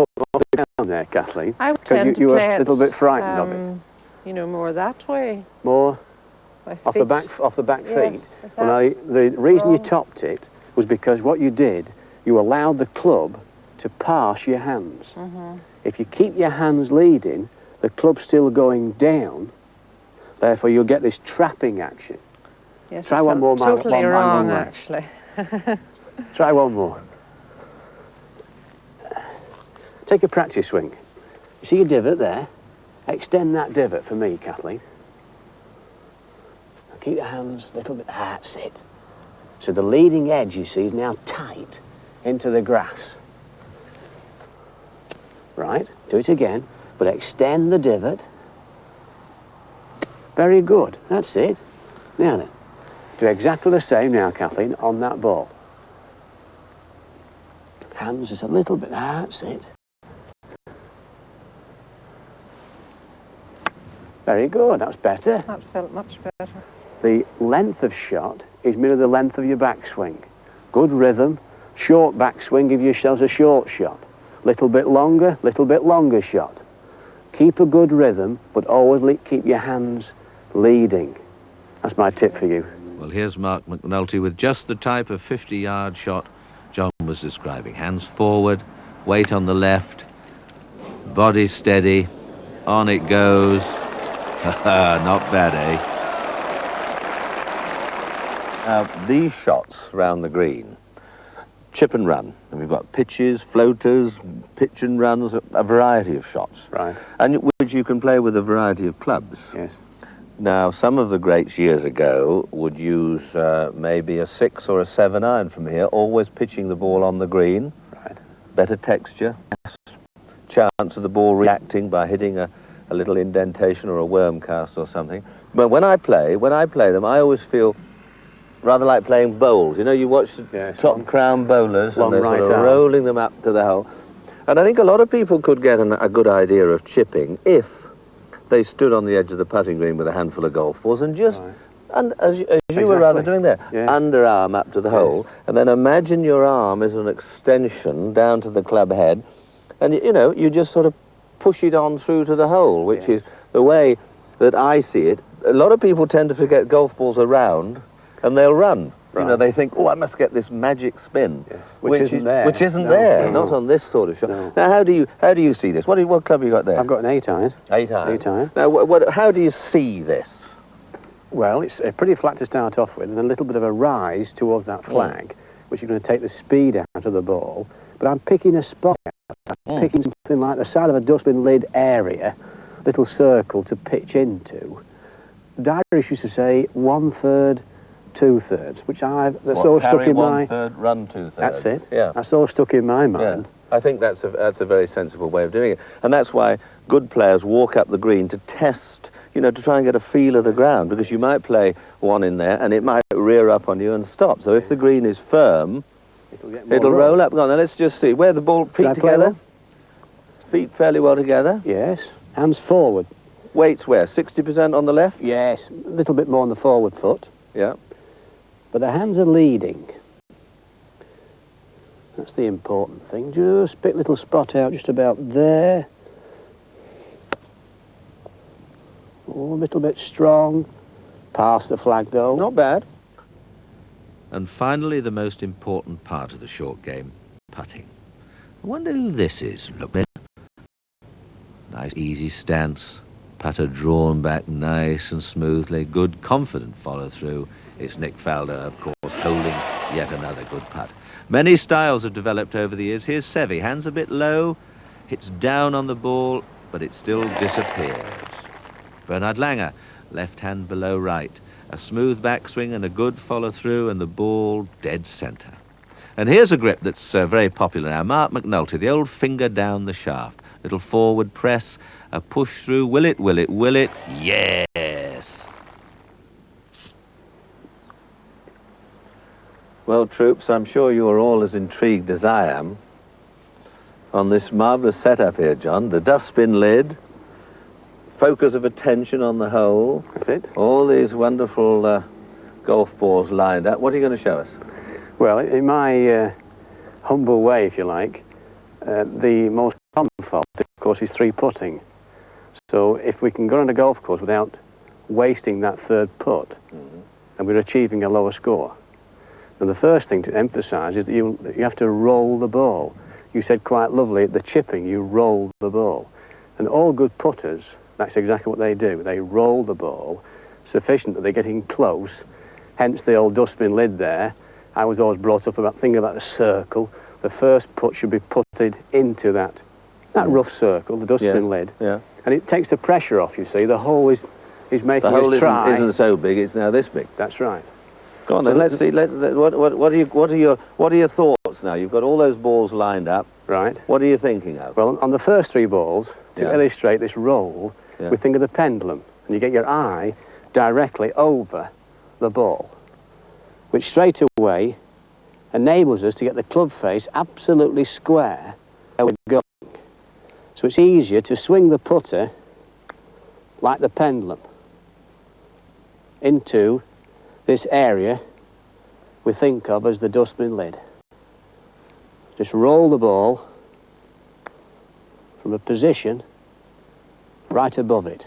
down there, Kathleen. I would tend to you were play a little bit frightened of it. You know, more that way. More My off the back feet. Yes, is Well, that the reason you wrong? topped it was because what you did, you allowed the club to pass your hands. If you keep your hands leading, the club's still going down. Therefore, you'll get this trapping action. Yes, Try I one more, felt totally wrong, right. actually. Try one more. Take a practice swing. You see your divot there? Extend that divot for me, Kathleen. Keep your hands a little bit, that's it. So the leading edge, you see, is now tight into the grass. Right, do it again, but extend the divot Very good. That's it. Now then, do exactly the same now, Kathleen, on that ball. Hands just a little bit. That's it. Very good. That's better. That felt much better. The length of shot is merely the length of your backswing. Good rhythm. Short backswing, give yourselves a short shot. Little bit longer shot. Keep a good rhythm, but always keep your hands leading. That's my tip for you. Well, here's Mark McNulty with just the type of 50-yard shot John was describing. Hands forward, weight on the left, body steady, on it goes. Not bad, eh? Now, these shots round the green, chip and run, and we've got pitches, floaters, pitch and runs, a variety of shots. Right. And which you can play with a variety of clubs. Yes. Now, some of the greats years ago would use maybe a 6 or a 7 iron from here, always pitching the ball on the green. Right. Better texture, less chance of the ball reacting by hitting a little indentation or a worm cast or something. But when I play them, I always feel rather like playing bowls. You know, you watch the top crown bowlers and they're sort of rolling them up to the hole. And I think a lot of people could get a good idea of chipping if they stood on the edge of the putting green with a handful of golf balls and just, and as you were rather doing there, underarm up to the hole, and then imagine your arm as an extension down to the club head, and you know, you just sort of push it on through to the hole, which is the way that I see it. A lot of people tend to forget golf balls are round, and they'll run. Right. You know, they think, oh, I must get this magic spin, which isn't there, not on this sort of shot. No. Now, how do you see this? What club have you got there? I've got an 8 iron. 8 iron. 8 iron. Now, how do you see this? Well, it's pretty flat to start off with, and a little bit of a rise towards that flag, which is going to take the speed out of the ball. But I'm picking a spot out. I'm picking something like the side of a dustbin lid area, little circle to pitch into. Darius used to say 1/3, 2/3, which that's all stuck in my... 1/3, run 2/3. That's it. Yeah. That's all stuck in my mind. Yeah. I think that's a very sensible way of doing it. And that's why good players walk up the green to test, you know, to try and get a feel of the ground, because you might play one in there and it might rear up on you and stop. So if the green is firm, it'll roll up. Go on, now let's just see. Where the ball, feet together? Feet fairly well together? Yes. Hands forward. Weights where? 60% on the left? Yes. A little bit more on the forward foot. Yeah. But the hands are leading. That's the important thing. Just pick a little spot out just about there. Oh, a little bit strong. Past the flag though. Not bad. And finally, the most important part of the short game, putting. I wonder who this is. Look there. Nice easy stance. Putter drawn back nice and smoothly. Good confident follow through. It's Nick Faldo, of course, holding yet another good putt. Many styles have developed over the years. Here's Seve, hands a bit low, hits down on the ball, but it still disappears. Bernhard Langer, left hand below right. A smooth backswing and a good follow through, and the ball dead centre. And here's a grip that's very popular now. Mark McNulty, the old finger down the shaft. Little forward press, a push through. Will it, will it, will it? Yes! Well, troops, I'm sure you're all as intrigued as I am on this marvellous setup here, John. The dustbin lid, focus of attention on the hole. That's it. All these wonderful golf balls lined up. What are you going to show us? Well, in my humble way, if you like, the most common fault, of course, is 3-putting. So if we can go on a golf course without wasting that third putt, and we're achieving a lower score. And the first thing to emphasise is that you have to roll the ball. You said quite lovely, at the chipping, you roll the ball. And all good putters, that's exactly what they do. They roll the ball sufficient that they're getting close, hence the old dustbin lid there. I was always brought up about thinking about a circle. The first putt should be putted into that rough circle, the dustbin lid. Yeah. And it takes the pressure off, you see. The hole is making us try. The hole isn't so big, it's now this big. That's right. Go on then, let's see. What are your thoughts now? You've got all those balls lined up. Right. What are you thinking of? Well, on the first 3 balls, to illustrate this roll, we think of the pendulum. And you get your eye directly over the ball, which straight away enables us to get the club face absolutely square where we're going. So it's easier to swing the putter like the pendulum into this area we think of as the dustbin lid. Just roll the ball from a position right above it.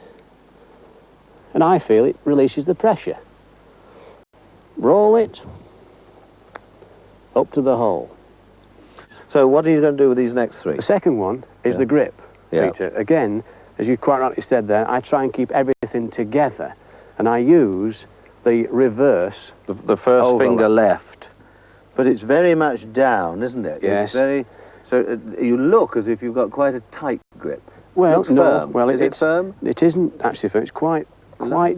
And I feel it releases the pressure. Roll it up to the hole. So what are you going to do with these next three? The second one is the grip, Peter. Again, as you quite rightly said there, I try and keep everything together, and I use the reverse. The first overlap. finger left. But it's very much down, isn't it? Yes. It's very, so you look as if you've got quite a tight grip. Well, Looks no. firm. Well, is it firm? It isn't actually firm. It's quite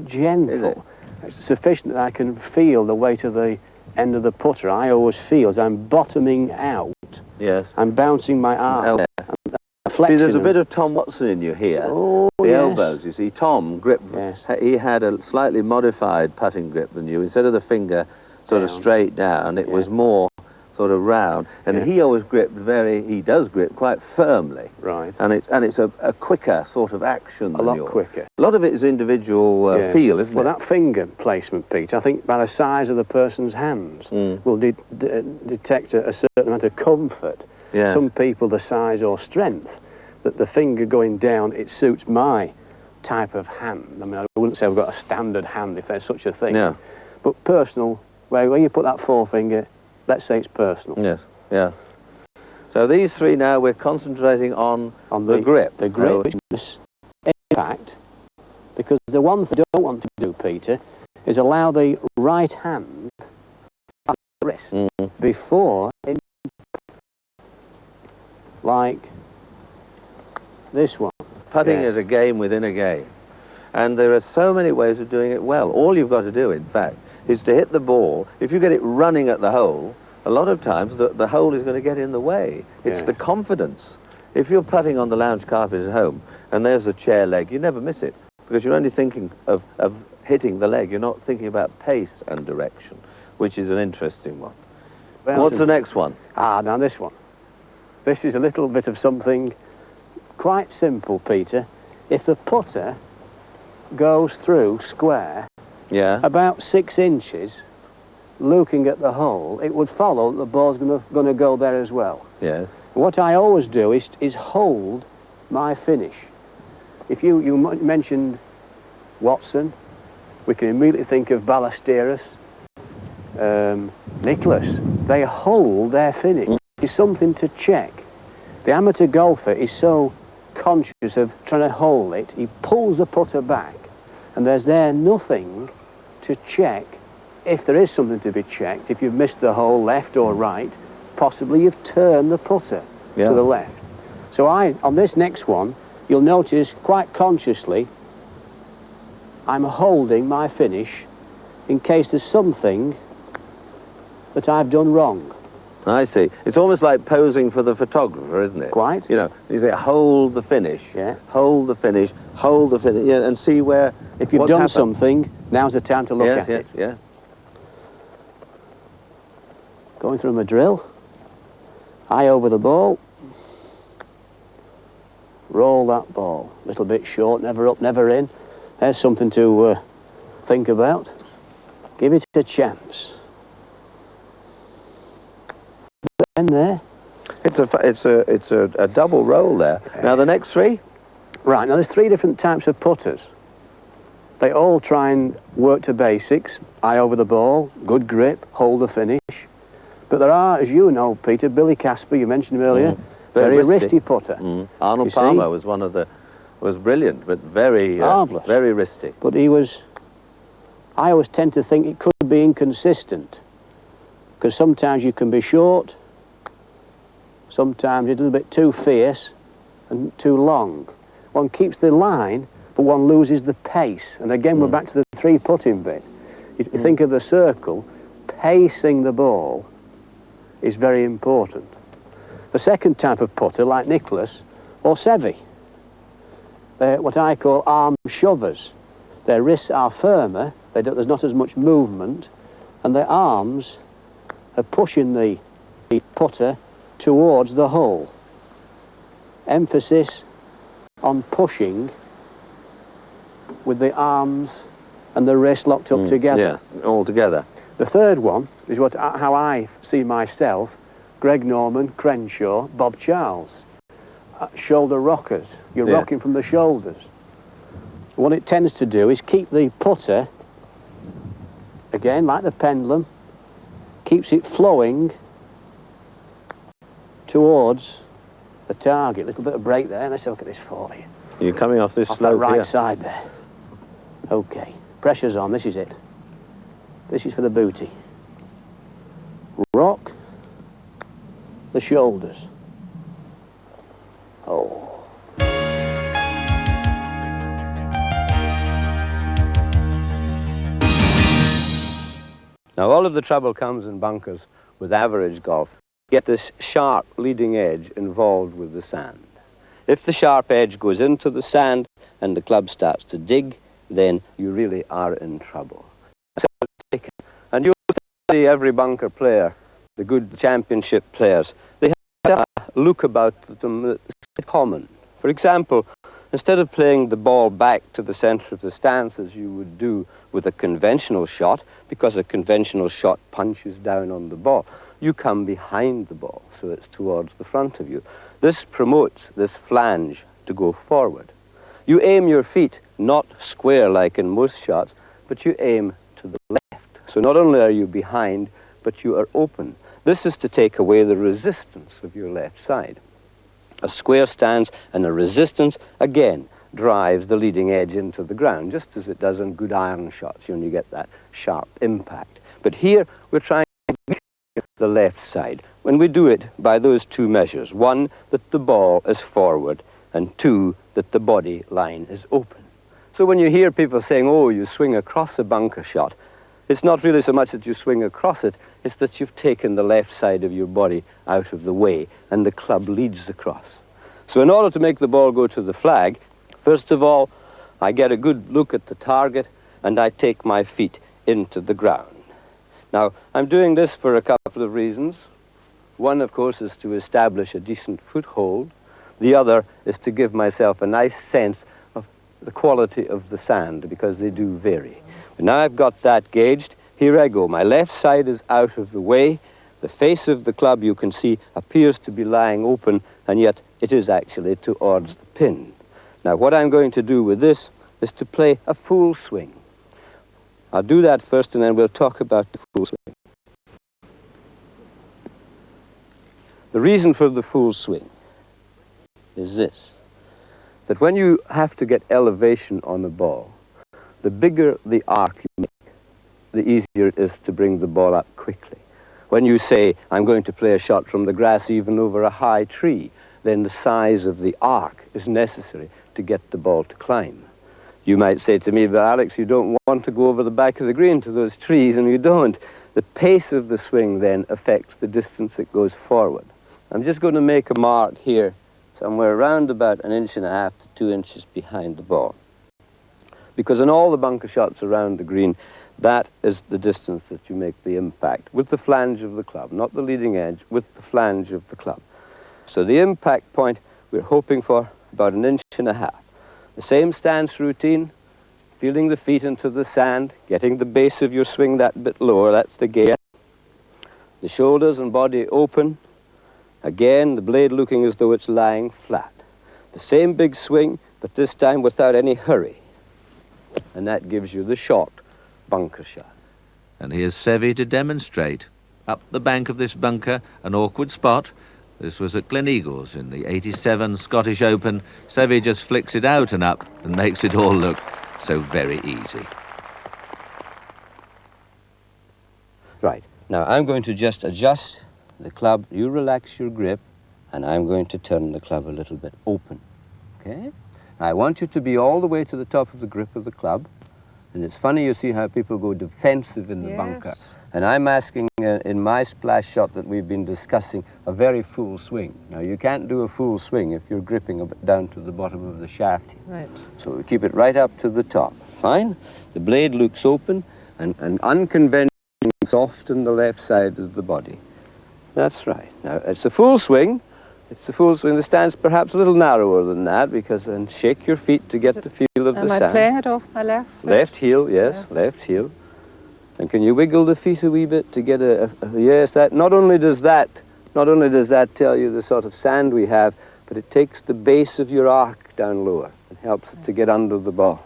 gentle. Is it? It's sufficient that I can feel the weight of the end of the putter. I always feel as I'm bottoming out. Yes. I'm bouncing my arm. See, there's a bit of Tom Watson in you here. Oh, the yes. elbows, you see. Tom gripped, he had a slightly modified putting grip than you. Instead of the finger sort of straight down, it was more sort of round. And he always gripped he does grip quite firmly. Right. And it's a quicker sort of action than A lot yours. quicker. A lot of it is individual feel, isn't it? Well, that finger placement, Pete, I think by the size of the person's hands will detect a certain amount of comfort. Yeah. Some people, the size or strength, that the finger going down, it suits my type of hand. I mean, I wouldn't say I've got a standard hand, if there's such a thing. Yeah. But personal, where you put that forefinger, let's say it's personal. Yes, yeah. So these three now, we're concentrating on the grip. The grip, in fact, because the one thing I don't want to do, Peter, is allow the right hand at the wrist before it, like this one. Putting is a game within a game. And there are so many ways of doing it well. All you've got to do, in fact, is to hit the ball. If you get it running at the hole, a lot of times the hole is going to get in the way. It's the confidence. If you're putting on the lounge carpet at home and there's a chair leg, you never miss it because you're only thinking of hitting the leg. You're not thinking about pace and direction, which is an interesting one. Well, what's the next one? Now this one. This is a little bit of something quite simple, Peter. If the putter goes through square about 6 inches, looking at the hole, it would follow that the ball's going to go there as well. Yes. What I always do is hold my finish. If you mentioned Watson, we can immediately think of Ballesteros, Nicholas. They hold their finish. It's something to check. The amateur golfer is so conscious of trying to hold it, he pulls the putter back, and there's nothing to check. If there is something to be checked, if you've missed the hole left or right, possibly you've turned the putter to the left. So on this next one, you'll notice quite consciously, I'm holding my finish in case there's something that I've done wrong. I see. It's almost like posing for the photographer, isn't it? Quite. You know, you say, hold the finish, hold the finish, hold the finish, and see where. If you've done something, now's the time to look at it. Yeah. Going through my drill, eye over the ball, roll that ball. A little bit short, never up, never in. There's something to think about. Give it a chance. And there. It's a double roll there. Yes. Now the next three? Right, now there's 3 different types of putters. They all try and work to basics. Eye over the ball, good grip, hold the finish. But there are, as you know, Peter, Billy Casper, you mentioned him earlier, very wristy putter. Arnold Palmer was was brilliant, but very marvellous, very wristy. But I always tend to think it could be inconsistent, because sometimes you can be short, sometimes you're a little bit too fierce and too long. One keeps the line, but one loses the pace. And again, we're back to the 3 putting bit. You think of the circle, pacing the ball is very important. The second type of putter, like Nicholas or Seve, they're what I call arm shovers. Their wrists are firmer, there's not as much movement, and their arms are pushing the putter towards the hole. Emphasis on pushing with the arms and the wrist locked up together. Yes, all together. The third one is how I see myself: Greg Norman, Crenshaw, Bob Charles. Shoulder rockers. You're rocking from the shoulders. What it tends to do is keep the putter, again, like the pendulum, keeps it flowing towards the target. A little bit of break there. Let's have a look at this for you. You're coming off this Off slope that right here. side there. Okay, pressure's on, this is it. This is for the booty. Rock the shoulders. Oh. Now, all of the trouble comes in bunkers with average golf. Get this sharp leading edge involved with the sand. If the sharp edge goes into the sand and the club starts to dig, then you really are in trouble. And you'll see every bunker player, the good championship players, they have a look about them that's common. For example, instead of playing the ball back to the center of the stance as you would do with a conventional shot, because a conventional shot punches down on the ball, you come behind the ball, so it's towards the front of you. This promotes this flange to go forward. You aim your feet not square like in most shots, but you aim to the left. So not only are you behind, but you are open. This is to take away the resistance of your left side. A square stance and a resistance, again, drives the leading edge into the ground, just as it does on good iron shots, when you get that sharp impact. But here, we're trying to make the left side. When we do it by those two measures, one, that the ball is forward, and two, that the body line is open. So when you hear people saying, oh, you swing across a bunker shot, it's not really so much that you swing across it, it's that you've taken the left side of your body out of the way, and the club leads across. So in order to make the ball go to the flag, first of all, I get a good look at the target, and I take my feet into the ground. Now, I'm doing this for a couple of reasons. One, of course, is to establish a decent foothold. The other is to give myself a nice sense of the quality of the sand, because they do vary. But now I've got that gauged. Here I go. My left side is out of the way. The face of the club, you can see, appears to be lying open, and yet it is actually towards the pin. Now, what I'm going to do with this is to play a full swing. I'll do that first, and then we'll talk about the full swing. The reason for the full swing is this, that when you have to get elevation on the ball, the bigger the arc you make, the easier it is to bring the ball up quickly. When you say, I'm going to play a shot from the grass even over a high tree, then the size of the arc is necessary to get the ball to climb. You might say to me, but Alex, you don't want to go over the back of the green to those trees, and you don't. The pace of the swing then affects the distance it goes forward. I'm just going to make a mark here, somewhere around about 1.5 to 2 inches behind the ball. Because in all the bunker shots around the green, that is the distance that you make the impact with the flange of the club, not the leading edge, with the flange of the club. So the impact point, we're hoping for about 1.5 inches. The same stance routine, feeling the feet into the sand, getting the base of your swing that bit lower, that's the gate. The shoulders and body open. Again, the blade looking as though it's lying flat. The same big swing, but this time without any hurry. And that gives you the short bunker shot. And here's Seve to demonstrate. Up the bank of this bunker, an awkward spot. This was at Gleneagles in the '87 Scottish Open. Seve just flicks it out and up and makes it all look so very easy. Right, now I'm going to just adjust the club. You relax your grip, and I'm going to turn the club a little bit open, okay? I want you to be all the way to the top of the grip of the club. And it's funny, you see how people go defensive in the bunker. And I'm asking, in my splash shot that we've been discussing, a very full swing. Now, you can't do a full swing if you're gripping down to the bottom of the shaft here. Right. So we keep it right up to the top. Fine. The blade looks open and unconventional, soft on the left side of the body. That's right. Now, it's a full swing. It's a full swing. The stand's perhaps a little narrower than that because, and shake your feet to get the feel of the sand. Am I playing it off my left foot? Left heel, yes, left heel. And can you wiggle the feet a wee bit to get yes, that, not only does that tell you the sort of sand we have, but it takes the base of your arc down lower and helps it to get under the ball.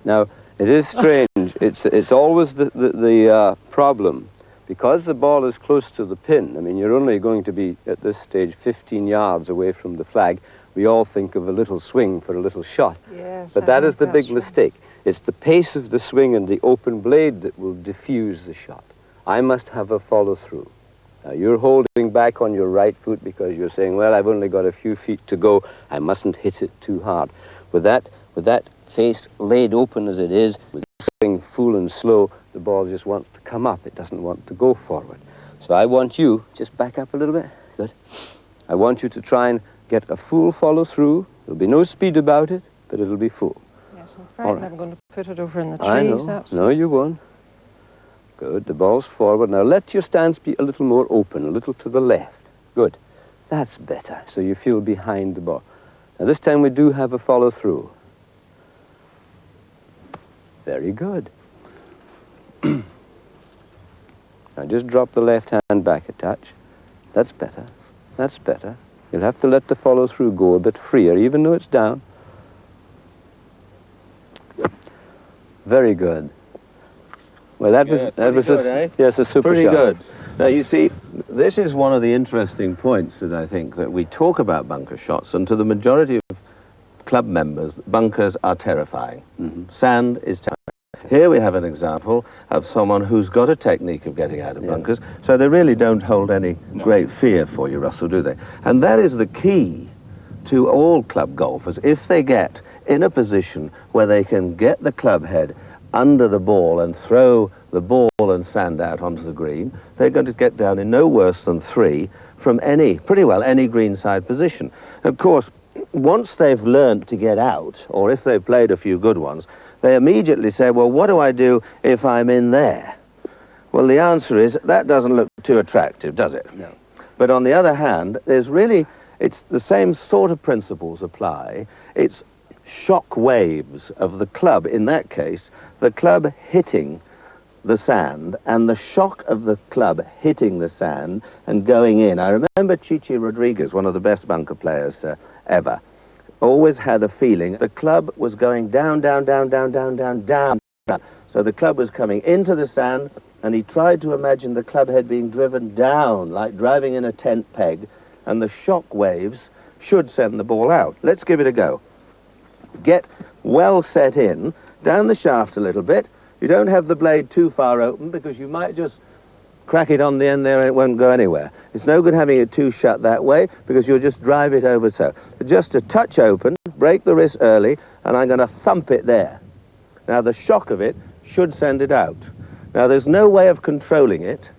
Now, it is strange. It's always the problem. Because the ball is close to the pin, I mean, you're only going to be, at this stage, 15 yards away from the flag. We all think of a little swing for a little shot. Yes, but that is the big mistake. It's the pace of the swing and the open blade that will diffuse the shot. I must have a follow-through. Now, you're holding back on your right foot because you're saying, well, I've only got a few feet to go. I mustn't hit it too hard. With that face laid open as it is, with the swing full and slow, the ball just wants to come up. It doesn't want to go forward. So I want you, just back up a little bit. Good. I want you to try and get a full follow-through. There'll be no speed about it, but it'll be full. Yes, I'm afraid I'm going to put it over in the trees. I know. No, you won't. Good. The ball's forward. Now let your stance be a little more open, a little to the left. Good. That's better. So you feel behind the ball. Now this time we do have a follow-through. Very good. Now just drop the left hand back a touch. That's better. That's better. You'll have to let the follow-through go a bit freer, even though it's down. Very good. Well, that was yes, a super pretty shot. Good. Now you see, this is one of the interesting points that I think that we talk about bunker shots, and to the majority of club members, bunkers are terrifying. Sand is terrifying. Here we have an example of someone who's got a technique of getting out of bunkers, so they really don't hold any great fear for you, Russell, do they? And that is the key to all club golfers. If they get in a position where they can get the club head under the ball and throw the ball and sand out onto the green, they're going to get down in no worse than 3 from pretty well any greenside position. Of course, once they've learned to get out, or if they've played a few good ones, they immediately say, well, what do I do if I'm in there? Well, the answer is, that doesn't look too attractive, does it? No. But on the other hand, it's the same sort of principles apply. It's shock waves of the club, in that case, the club hitting the sand and the shock of the club hitting the sand and going in. I remember Chichi Rodriguez, one of the best bunker players ever, always had a feeling the club was going down, down, down, down, down, down, down, down. So the club was coming into the sand, and he tried to imagine the club head being driven down, like driving in a tent peg, and the shock waves should send the ball out. Let's give it a go. Get well set in, down the shaft a little bit. You don't have the blade too far open because you might just crack it on the end there and it won't go anywhere. It's no good having it too shut that way because you'll just drive it over so. Just a touch open, break the wrist early, and I'm going to thump it there. Now the shock of it should send it out. Now there's no way of controlling it.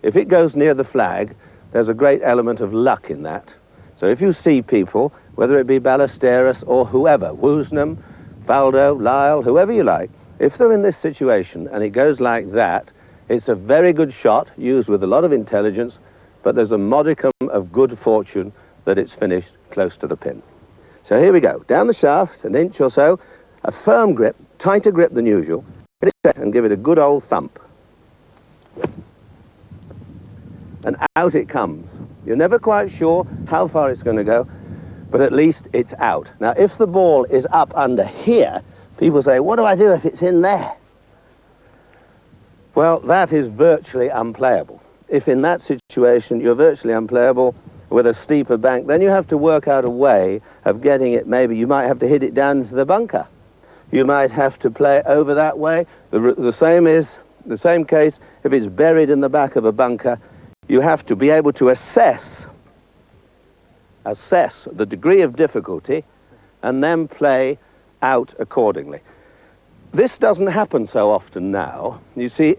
If it goes near the flag, there's a great element of luck in that. So if you see people, whether it be Ballesteros or whoever, Woosnam, Faldo, Lyle, whoever you like, if they're in this situation and it goes like that, it's a very good shot, used with a lot of intelligence, but there's a modicum of good fortune that it's finished close to the pin. So here we go, down the shaft, an inch or so, a firm grip, tighter grip than usual, and give it a good old thump. And out it comes. You're never quite sure how far it's going to go, but at least it's out. Now, if the ball is up under here, people say, what do I do if it's in there? Well, that is virtually unplayable. If in that situation you're virtually unplayable with a steeper bank, then you have to work out a way of getting it. Maybe you might have to hit it down into the bunker. You might have to play over that way. The same case if it's buried in the back of a bunker. You have to be able to assess the degree of difficulty and then play out accordingly. This doesn't happen so often now. You see,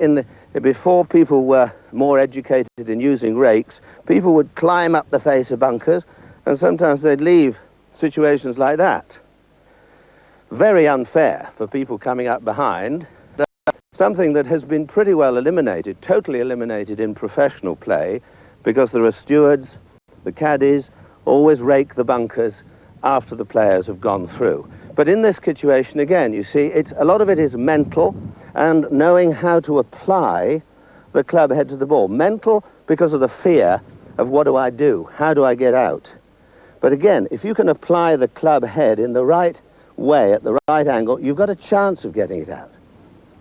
before people were more educated in using rakes, people would climb up the face of bunkers, and sometimes they'd leave situations like that. very unfair for people coming up behind. Something that has been pretty well eliminated, totally eliminated in professional play, because there are stewards, the caddies, always rake the bunkers after the players have gone through. But in this situation, again, you see, a lot of it is mental and knowing how to apply the club head to the ball. Mental because of the fear of what do I do? How do I get out? But again, if you can apply the club head in the right way, at the right angle, you've got a chance of getting it out.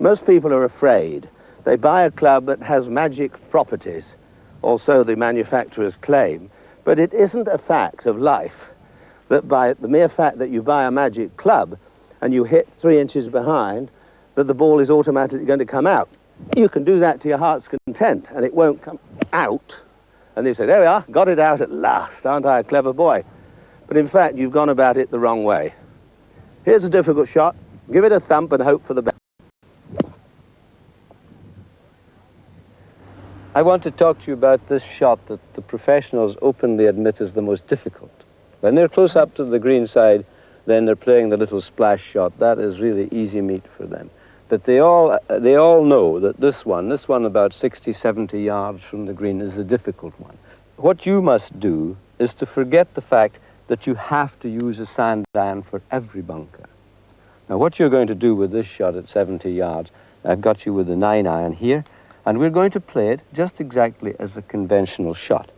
Most people are afraid. They buy a club that has magic properties, or so the manufacturers claim, but it isn't a fact of life that by the mere fact that you buy a magic club and you hit 3 inches behind, that the ball is automatically going to come out. You can do that to your heart's content and it won't come out. And they say, there we are, got it out at last, aren't I a clever boy? But in fact, you've gone about it the wrong way. Here's a difficult shot. Give it a thump and hope for the best. I want to talk to you about this shot that the professionals openly admit is the most difficult. When they're close up to the green side, then they're playing the little splash shot. That is really easy meat for them. But they all know that this one about 60, 70 yards from the green is the difficult one. What you must do is to forget the fact that you have to use a sand iron for every bunker. Now what you're going to do with this shot at 70 yards, I've got you with the 9 iron here, and we're going to play it just exactly as a conventional shot.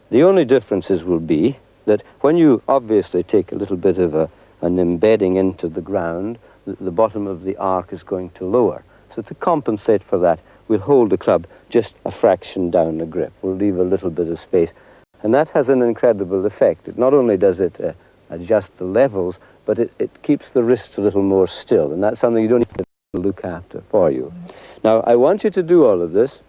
The only differences will be that when you obviously take a little bit of an embedding into the ground, the bottom of the arc is going to lower. So to compensate for that, we'll hold the club just a fraction down the grip. We'll leave a little bit of space. And that has an incredible effect. It not only does it adjust the levels, but it keeps the wrists a little more still. And that's something you don't need to look after for you. Now, I want you to do all of this.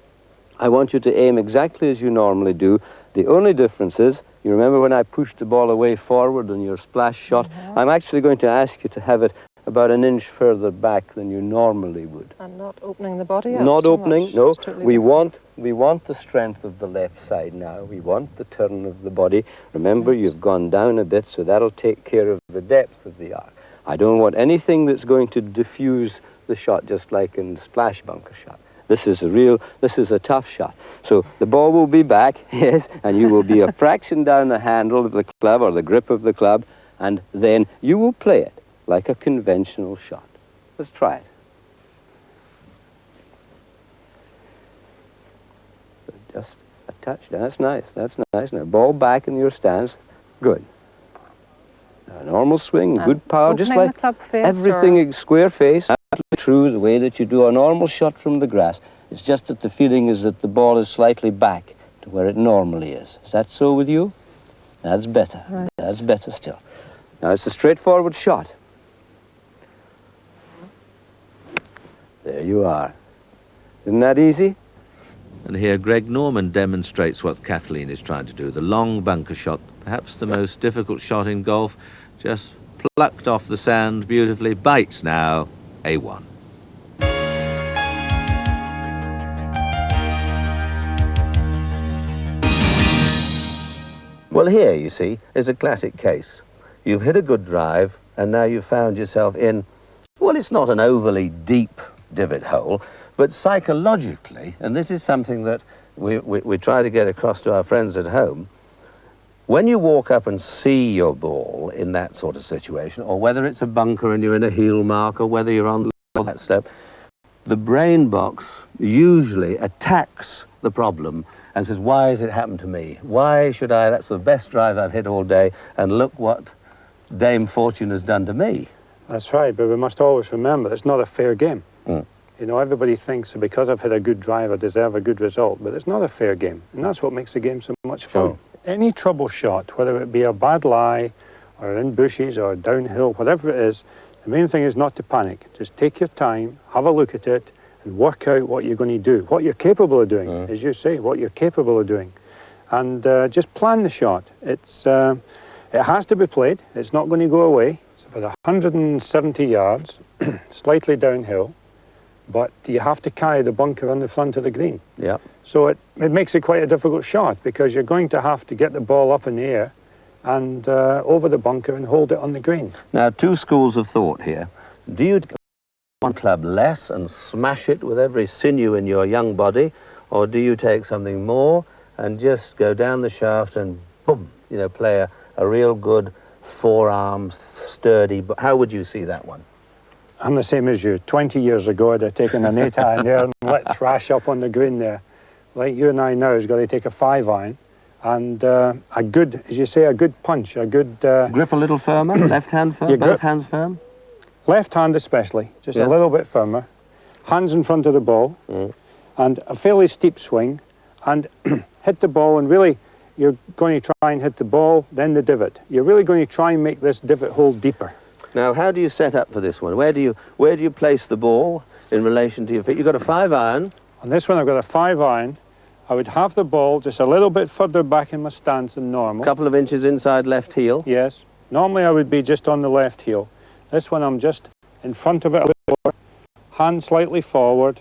I want you to aim exactly as you normally do. The only difference is, you remember when I pushed the ball away forward on your splash shot? I'm actually going to ask you to have it about an inch further back than you normally would. And not opening the body up Not so opening, much. no. Totally We want the strength of the left side now. We want the turn of the body. Remember, you've gone down a bit, so that'll take care of the depth of the arc. I don't want anything that's going to diffuse the shot, just like in the splash bunker shot. This is a tough shot. So the ball will be back, yes, and you will be a fraction down the handle of the club or the grip of the club, and then you will play it like a conventional shot. Let's try it. Just a touch. That's nice. That's nice. Now ball back in your stance. Good. A normal swing, good power, just like everything, square face. Absolutely true, the way that you do a normal shot from the grass. It's just that the feeling is that the ball is slightly back to where it normally is. Is that so with you? That's better. Right. That's better still. Now it's a straightforward shot. There you are. Isn't that easy? And here Greg Norman demonstrates what Kathleen is trying to do. The long bunker shot, perhaps the most difficult shot in golf, just plucked off the sand beautifully. Bites now, A1. Well, here, you see, is a classic case. You've hit a good drive, and now you've found yourself in, well, it's not an overly deep divot hole, but psychologically, and this is something that we try to get across to our friends at home, when you walk up and see your ball in that sort of situation, or whether it's a bunker and you're in a heel mark, or whether you're on that step, the brain box usually attacks the problem and says, why has it happened to me? Why should I? That's the best drive I've hit all day, and look what Dame Fortune has done to me. That's right, but we must always remember it's not a fair game. You know, everybody thinks that because I've hit a good drive, I deserve a good result, but it's not a fair game, and that's what makes the game so much fun. Sure. Any trouble shot, whether it be a bad lie, or in bushes, or downhill, whatever it is, the main thing is not to panic. Just take your time, have a look at it, and work out what you're going to do, what you're capable of doing, as you say, what you're capable of doing. And just plan the shot. It has to be played. It's not going to go away. It's about 170 yards, slightly downhill, but you have to carry the bunker on the front of the green. Yeah. So it makes it quite a difficult shot, because you're going to have to get the ball up in the air and over the bunker and hold it on the green. Now, two schools of thought here. Do you take one club less and smash it with every sinew in your young body, or do you take something more and just go down the shaft and boom, you know, play a real good forearm, sturdy... How would you see that one? I'm the same as you. 20 years ago, I'd have taken an 8-iron there and let thrash up on the green there. Like you and I now, has got to take a 5-iron and a good, as you say, a good punch, a good... Grip a little firmer, left hand firm, both hands firm? Left hand especially, just a little bit firmer. Hands in front of the ball, and a fairly steep swing, and hit the ball, and really you're going to try and hit the ball, then the divot. You're really going to try and make this divot hole deeper. Now, how do you set up for this one? Where do you place the ball in relation to your feet? You've got a 5-iron. On this one, I've got a 5-iron. I would have the ball just a little bit further back in my stance than normal. A couple of inches inside left heel. Yes. Normally, I would be just on the left heel. This one, I'm just in front of it a little more, hand slightly forward.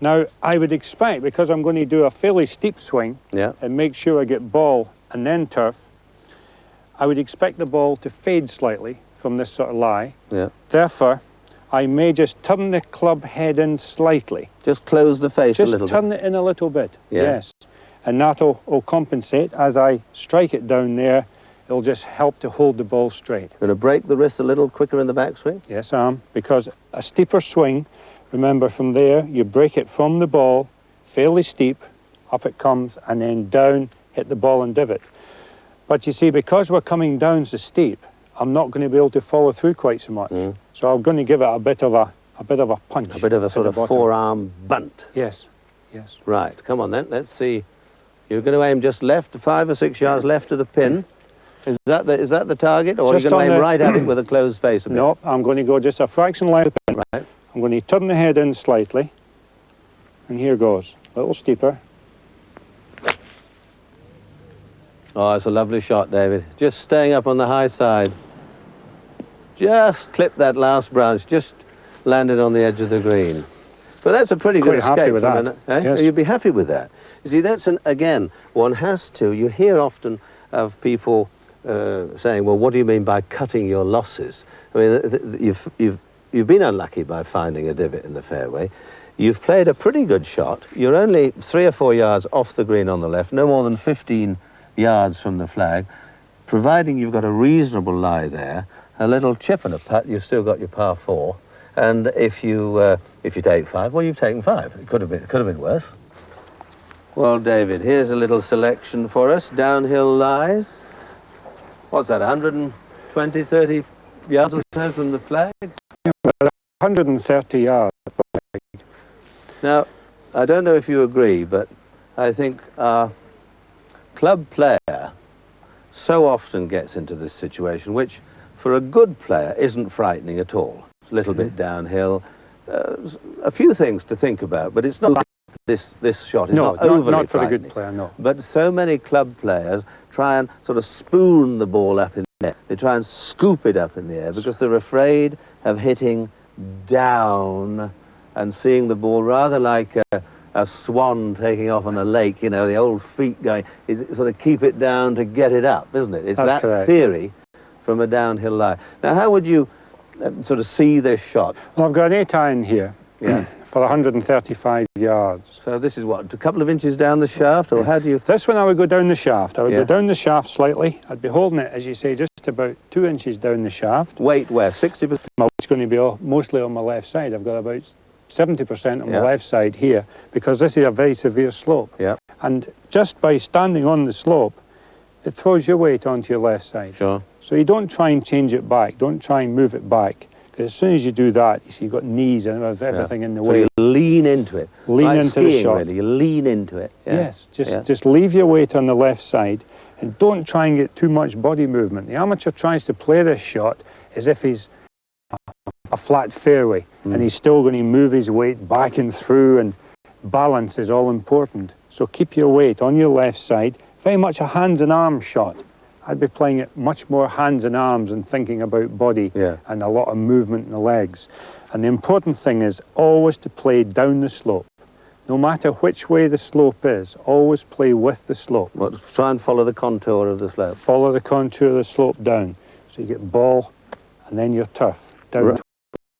Now, I would expect, because I'm going to do a fairly steep swing and make sure I get ball and then turf, I would expect the ball to fade slightly from this sort of lie. Yeah. Therefore, I may just turn the club head in slightly. Just close the face a little bit. Just turn it in a little bit, yes. And that'll compensate. As I strike it down there, it'll just help to hold the ball straight. Going to break the wrist a little quicker in the backswing? Yes, I am, because a steeper swing, remember from there, you break it from the ball, fairly steep, up it comes, and then down, hit the ball and divot. But you see, because we're coming down so steep, I'm not going to be able to follow through quite so much. So I'm going to give it a bit of a punch. A bit of a sort of forearm bunt. Yes, yes. Right, come on then, let's see. You're going to aim just left, 5 or 6 yards left of the pin. Is that the target, or Just are you going to aim right at it with a closed face a bit? No, I'm going to go just a fraction left of the pin. Right. I'm going to turn the head in slightly, and here goes. A little steeper. Oh, it's a lovely shot, David. Just staying up on the high side. Just clipped that last branch, just landed on the edge of the green. But that's a pretty good escape. Happy with that. Yes. You'd be happy with that. You see, that's again, one has to, you hear often of people saying, well, what do you mean by cutting your losses? I mean, you've been unlucky by finding a divot in the fairway. You've played a pretty good shot. You're only 3 or 4 yards off the green on the left, no more than 15 yards from the flag. Providing you've got a reasonable lie there, a little chip and a putt, you've still got your par 4. And if you take 5, well, you've taken 5. It could have been worse. Well, David, here's a little selection for us. Downhill lies. What's that, 120, 30 yards or so from the flag? 130 yards. Now, I don't know if you agree, but I think our club player so often gets into this situation, which for a good player isn't frightening at all. It's a little bit downhill. A few things to think about, but it's not like this shot. It's not overly not for the frightening. good player, no. But so many club players try and sort of spoon the ball up in the air. They try and scoop it up in the air because they're afraid of hitting down and seeing the ball rather like a swan taking off on a lake, you know, the old feet going, is sort of keep it down to get it up, isn't it? It's That's that correct. theory from a downhill lie. Now, how would you sort of see this shot? Well, I've got an 8-iron here for 135 yards. So this is what, a couple of inches down the shaft, or how do you... This one I would go down the shaft. I would go down the shaft slightly. I'd be holding it, as you say, just about 2 inches down the shaft. Weight where? 60%? My weight's going to be mostly on my left side. I've got about 70% on the left side here, because this is a very severe slope. Yeah. And just by standing on the slope, it throws your weight onto your left side. Sure. So you don't try and change it back. Don't try and move it back. Because as soon as you do that, you see you've got knees and everything in the way. So you lean into it. Lean like into skiing, the shot. Really. You lean into it. Yeah. Yes, just leave your weight on the left side and don't try and get too much body movement. The amateur tries to play this shot as if he's a flat fairway and he's still going to move his weight back and through, and balance is all important. So keep your weight on your left side, very much a hands and arms shot. I'd be playing it much more hands and arms and thinking about body and a lot of movement in the legs. And the important thing is always to play down the slope. no matter which way the slope is, always play with the slope. Well, try and follow the contour of the slope. Follow the contour of the slope down. So you get ball and then your turf. Down.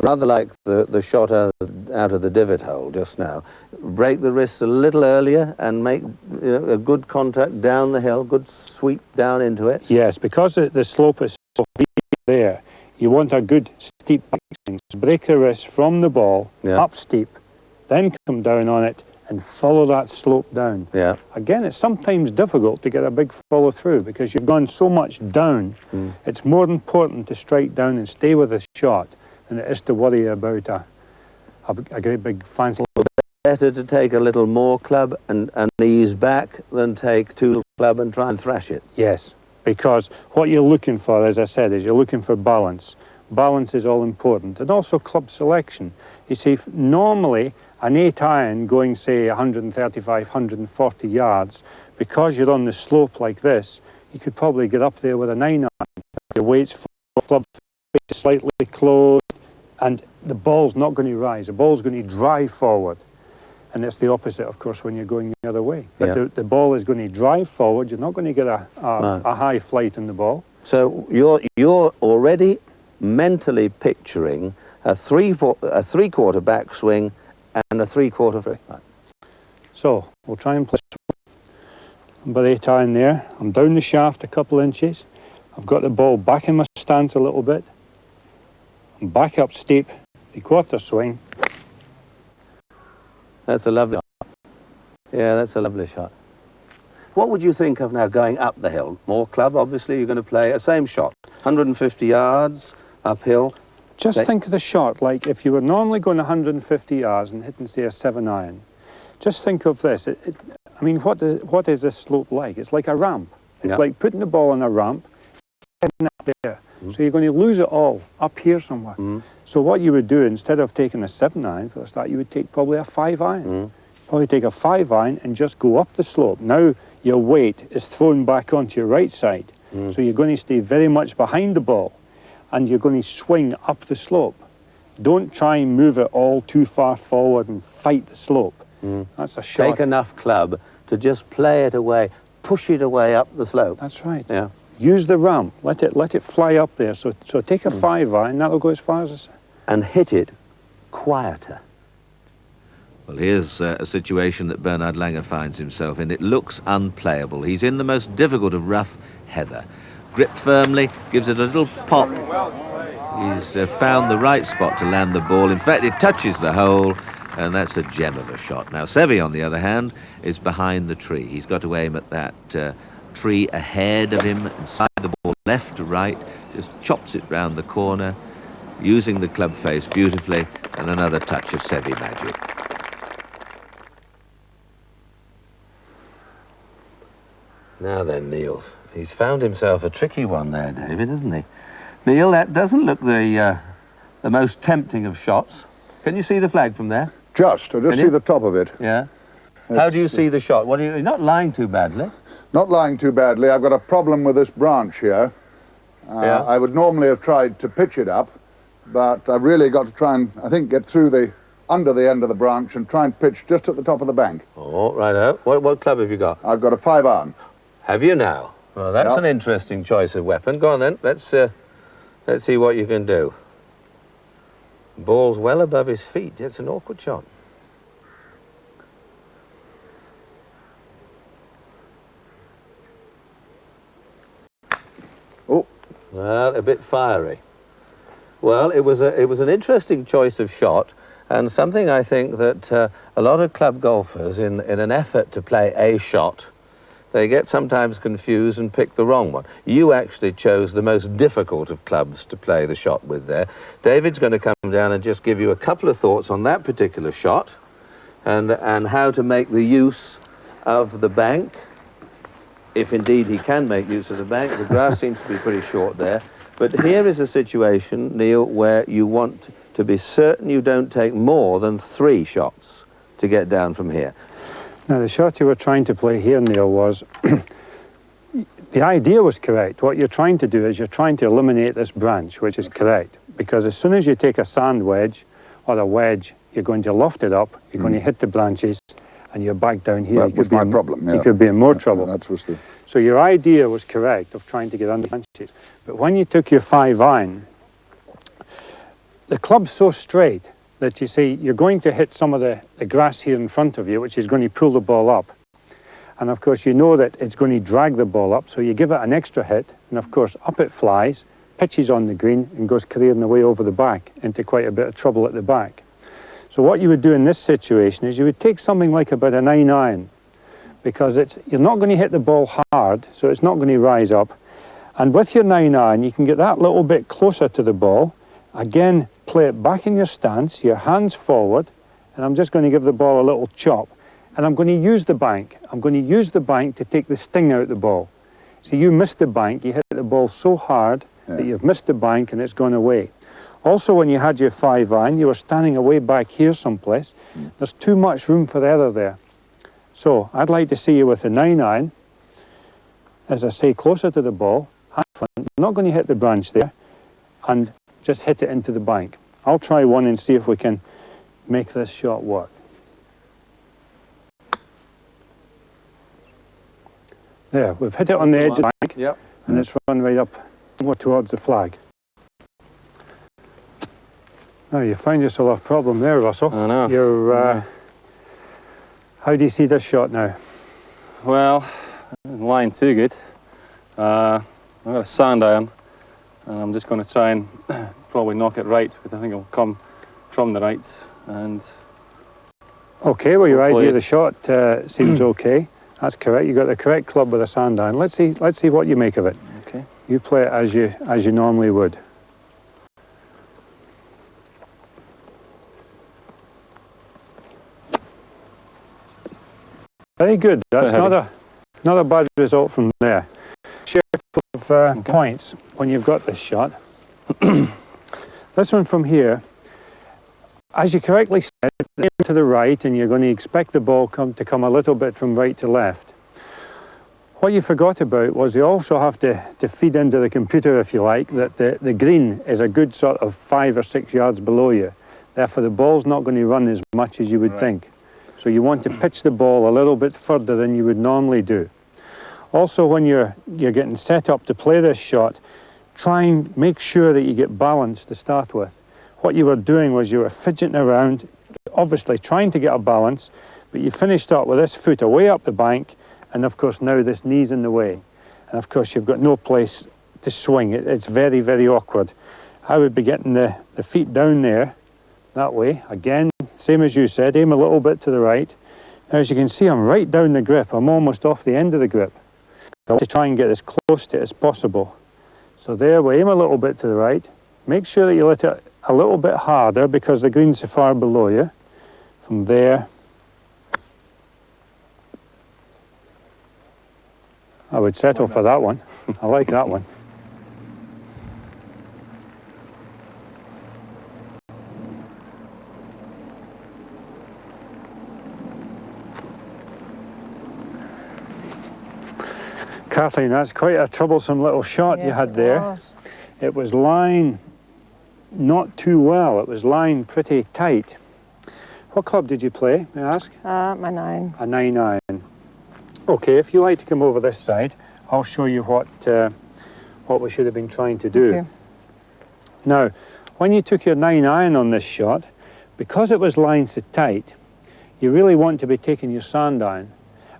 Rather like the shot out of the divot hole just now. Break the wrists a little earlier and make a good contact down the hill, good sweep down into it. Yes, because the slope is so deep there, you want a good steep backswing. So break the wrist from the ball, up steep, then come down on it and follow that slope down. Yeah. Again, it's sometimes difficult to get a big follow through because you've gone so much down. It's more important to strike down and stay with the shot than it is to worry about a great big fancy. Better to take a little more club and ease back than take too little club and try and thrash it. Yes, because what you're looking for, as I said, is you're looking for balance. Balance is all important, and also club selection. You see, normally an 8-iron going, say, 135, 140 yards, because you're on the slope like this, you could probably get up there with a 9-iron. Your weight's full, club face slightly closed, and the ball's not going to rise. The ball's going to drive forward. And it's the opposite, of course, when you're going the other way. But the ball is going to drive forward. You're not going to get a high flight in the ball. So you're already mentally picturing a three-quarter backswing and a three-quarter free. So we'll try and play number 8-iron there. I'm down the shaft a couple inches. I've got the ball back in my stance a little bit. I'm back up steep, three-quarter swing. That's a lovely shot. Yeah, that's a lovely shot. What would you think of now going up the hill? More club, obviously, you're going to play a same shot. 150 yards uphill. Just think of the shot, like if you were normally going 150 yards and hitting, say, a 7-iron. Just think of this. I mean, what is this slope like? It's like a ramp. It's like putting the ball on a ramp, heading up there. So you're going to lose it all up here somewhere. So what you would do, instead of taking a 7-iron for the start, you would take probably a 5-iron. Probably take a 5-iron and just go up the slope. Now your weight is thrown back onto your right side. So you're going to stay very much behind the ball and you're going to swing up the slope. Don't try and move it all too far forward and fight the slope. That's a shot. Take enough club to just play it away, push it away up the slope. That's right. Yeah. Use the ramp. Let it fly up there. So take a 5-iron. That'll go as far as. And hit it quieter. Well, here's a situation that Bernard Langer finds himself in. It looks unplayable. He's in the most difficult of rough heather. Grip firmly, gives it a little pop. He's found the right spot to land the ball. In fact, it touches the hole, and that's a gem of a shot. Now, Seve, on the other hand, is behind the tree. He's got to aim at that tree ahead of him and slide the ball left to right, just chops it round the corner, using the club face beautifully, and another touch of Seve magic. Now then, Neil, he's found himself a tricky one there, David, hasn't he? Neil, that doesn't look the most tempting of shots. Can you see the flag from there? Just, I just see the top of it. Yeah. How do you see the shot? You're not lying too badly. Not lying too badly. I've got a problem with this branch here. I would normally have tried to pitch it up, but I've really got to try and, I think, get through under the end of the branch and try and pitch just at the top of the bank. Oh, righto. What club have you got? I've got a 5-iron. Have you now? Well, that's an interesting choice of weapon. Go on then. Let's see what you can do. Ball's well above his feet. It's an awkward shot. Oh, well, a bit fiery. Well, it was an interesting choice of shot, and something I think that a lot of club golfers, in an effort to play a shot, they get sometimes confused and pick the wrong one. You actually chose the most difficult of clubs to play the shot with there. David's going to come down and just give you a couple of thoughts on that particular shot and how to make the use of the bank, if indeed he can make use of the bank. The grass seems to be pretty short there. But here is a situation, Neil, where you want to be certain you don't take more than 3 shots to get down from here. Now, the shot you were trying to play here, Neil, was the idea was correct. What you're trying to do is you're trying to eliminate this branch, which is correct, because as soon as you take a sand wedge or a wedge you're going to loft it up, you're going to hit the branches, and you're back down here. That was my problem, yeah. You could be in more trouble. That was the... So your idea was correct of trying to get under the branches. But when you took your 5-iron, the club's so straight that you see you're going to hit some of the grass here in front of you, which is going to pull the ball up. And of course you know that it's going to drag the ball up, so you give it an extra hit, and of course up it flies, pitches on the green, and goes careering away over the back into quite a bit of trouble at the back. So what you would do in this situation is you would take something like about a 9-iron, because you're not going to hit the ball hard, so it's not going to rise up. And with your 9-iron, you can get that little bit closer to the ball. Again, play it back in your stance, your hands forward, and I'm just going to give the ball a little chop. And I'm going to use the bank. I'm going to use the bank to take the sting out of the ball. See, you missed the bank, you hit the ball so hard that you've missed the bank and it's gone away. Also, when you had your 5-iron, you were standing away back here someplace. There's too much room for error there. So I'd like to see you with a 9-iron, as I say, closer to the ball, hand front, not going to hit the branch there, and just hit it into the bank. I'll try one and see if we can make this shot work. There, we've hit it on the edge of the bank, Yep. and it's run right up more towards the flag. Now, you found yourself a problem there, Russell. I know. You're, how do you see this shot now? Well, it isn't lying too good. I've got a sand iron, and I'm just going to try and probably knock it right, because I think it'll come from the right. And okay, well, your idea of the shot seems okay. That's correct. You got the correct club with a sand iron. Let's see what you make of it. Okay. You play it as you normally would. Very good. That's not a bad result from there. Share a couple of points when you've got this shot. This one from here, as you correctly said, aim to the right, and you're going to expect the ball to come a little bit from right to left. What you forgot about was you also have to feed into the computer, if you like, that the green is a good sort of 5 or 6 yards below you. Therefore, the ball's not going to run as much as you would think. So you want to pitch the ball a little bit further than you would normally do. Also, when you're getting set up to play this shot, try and make sure that you get balance to start with. What you were doing was you were fidgeting around, obviously trying to get a balance, but you finished up with this foot away up the bank, and of course now this knee's in the way. And of course you've got no place to swing. It's very, very awkward. I would be getting the feet down there, that way. Again, same as you said, aim a little bit to the right. Now as you can see, I'm right down the grip. I'm almost off the end of the grip. I want to try and get as close to it as possible. So there, we aim a little bit to the right. Make sure that you let it a little bit harder because the green's so far below you. From there, I would settle for that one. I like that one. Kathleen, that's quite a troublesome little shot you had there. It was lying not too well. It was lying pretty tight. What club did you play, may I ask? My 9. A 9-iron. Okay, if you like to come over this side, I'll show you what we should have been trying to do. Okay. Now, when you took your 9-iron on this shot, because it was lying so tight, you really want to be taking your sand iron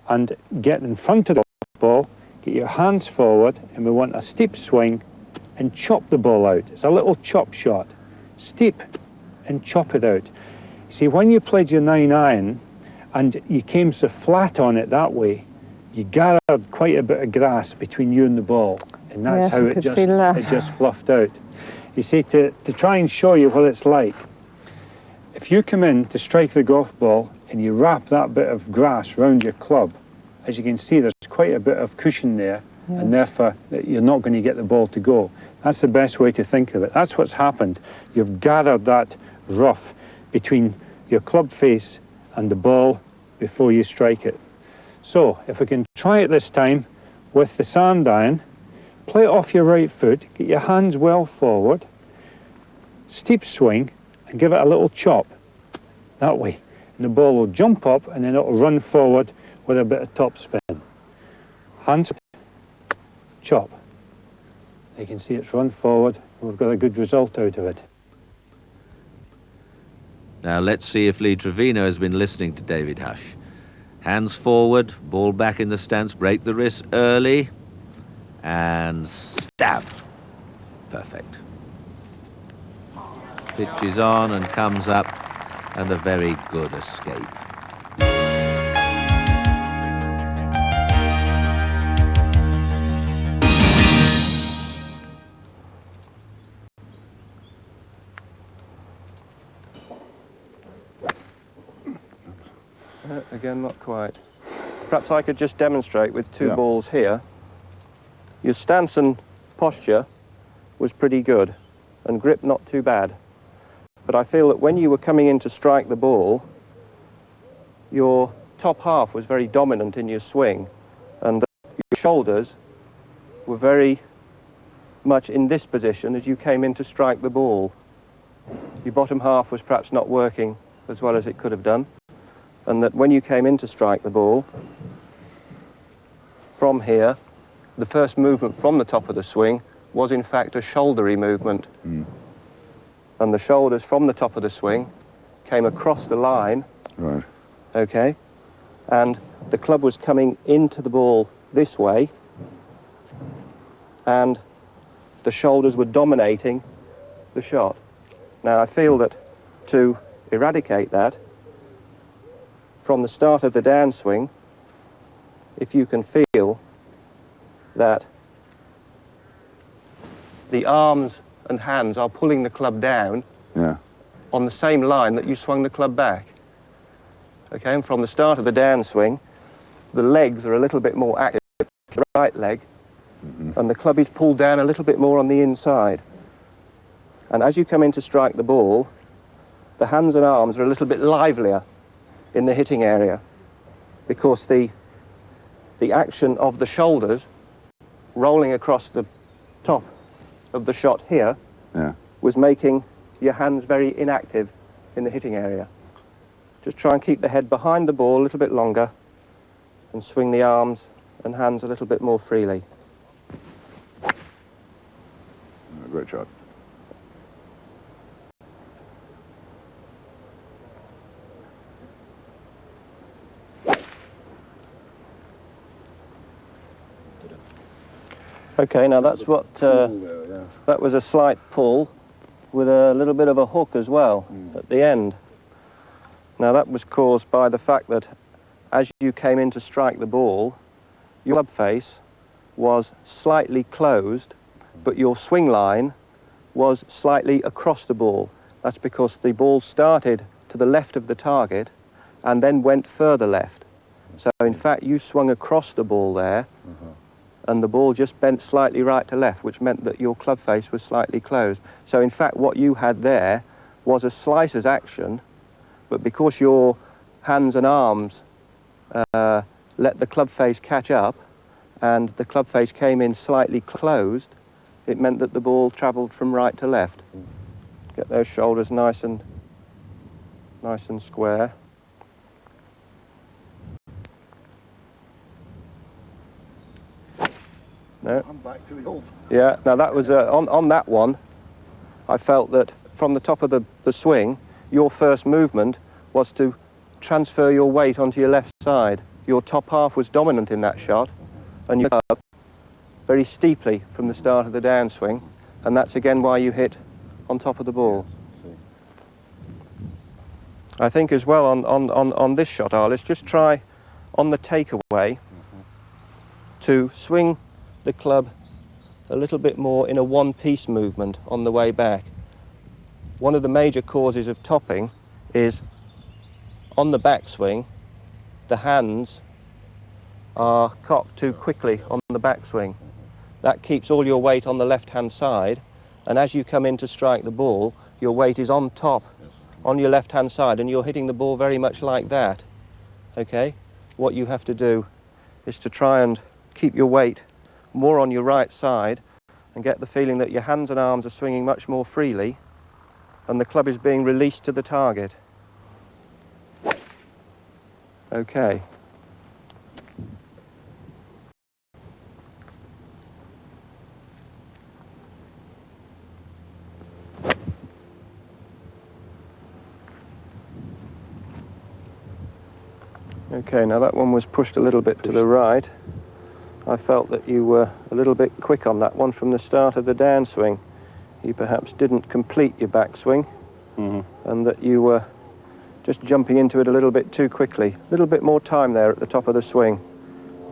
and get in front of the ball, get your hands forward, and we want a steep swing and chop the ball out. It's a little chop shot. Steep and chop it out. See, when you played your 9-iron and you came so flat on it that way, you gathered quite a bit of grass between you and the ball, and that's how it just fluffed out. You see, to try and show you what it's like, if you come in to strike the golf ball and you wrap that bit of grass round your club, as you can see, there's quite a bit of cushion there, and therefore you're not going to get the ball to go. That's the best way to think of it. That's what's happened. You've gathered that rough between your club face and the ball before you strike it. So, if we can try it this time with the sand iron, play it off your right foot, get your hands well forward, steep swing, and give it a little chop. that way. And the ball will jump up and then it'll run forward with a bit of top spin. Hands, chop. You can see it's run forward. We've got a good result out of it. Now let's see if Lee Trevino has been listening to David Hush. Hands forward, ball back in the stance, break the wrist early, and stab. Perfect. Pitches on and comes up, and a very good escape. Again, not quite. Perhaps I could just demonstrate with two balls here. Your stance and posture was pretty good, and grip not too bad. But I feel that when you were coming in to strike the ball, your top half was very dominant in your swing, and your shoulders were very much in this position as you came in to strike the ball. Your bottom half was perhaps not working as well as it could have done, and that when you came in to strike the ball, from here, the first movement from the top of the swing was in fact a shouldery movement. And the shoulders from the top of the swing came across the line. Right. Okay. And the club was coming into the ball this way, and the shoulders were dominating the shot. Now I feel that to eradicate that, from the start of the downswing, if you can feel that the arms and hands are pulling the club down on the same line that you swung the club back. Okay, and from the start of the downswing, the legs are a little bit more active, the right leg, and the club is pulled down a little bit more on the inside. And as you come in to strike the ball, the hands and arms are a little bit livelier in the hitting area, because the action of the shoulders rolling across the top of the shot here was making your hands very inactive in the hitting area. Just try and keep the head behind the ball a little bit longer and swing the arms and hands a little bit more freely. Great shot. Okay, now that's what, that was a slight pull with a little bit of a hook as well at the end. Now that was caused by the fact that as you came in to strike the ball, your club face was slightly closed, but your swing line was slightly across the ball. That's because the ball started to the left of the target and then went further left. So in fact you swung across the ball there, and the ball just bent slightly right to left, which meant that your club face was slightly closed. So in fact what you had there was a slicer's action, but because your hands and arms let the club face catch up and the club face came in slightly closed, it meant that the ball travelled from right to left. Get those shoulders nice and square. No. I'm back to the old. Yeah, now that was, on that one, I felt that from the top of the swing, your first movement was to transfer your weight onto your left side. Your top half was dominant in that shot, and you up very steeply from the start of the downswing, and that's again why you hit on top of the ball. I think as well on this shot, Alliss, just try on the takeaway to swing the club a little bit more in a one-piece movement on the way back. One of the major causes of topping is on the backswing, the hands are cocked too quickly on the backswing. That keeps all your weight on the left-hand side, and as you come in to strike the ball, your weight is on top, on your left-hand side, and you're hitting the ball very much like that. Okay? What you have to do is to try and keep your weight more on your right side and get the feeling that your hands and arms are swinging much more freely and the club is being released to the target. Okay. Okay, now that one was pushed a little bit to the right. I felt that you were a little bit quick on that one from the start of the downswing. You perhaps didn't complete your backswing, and that you were just jumping into it a little bit too quickly. A little bit more time there at the top of the swing.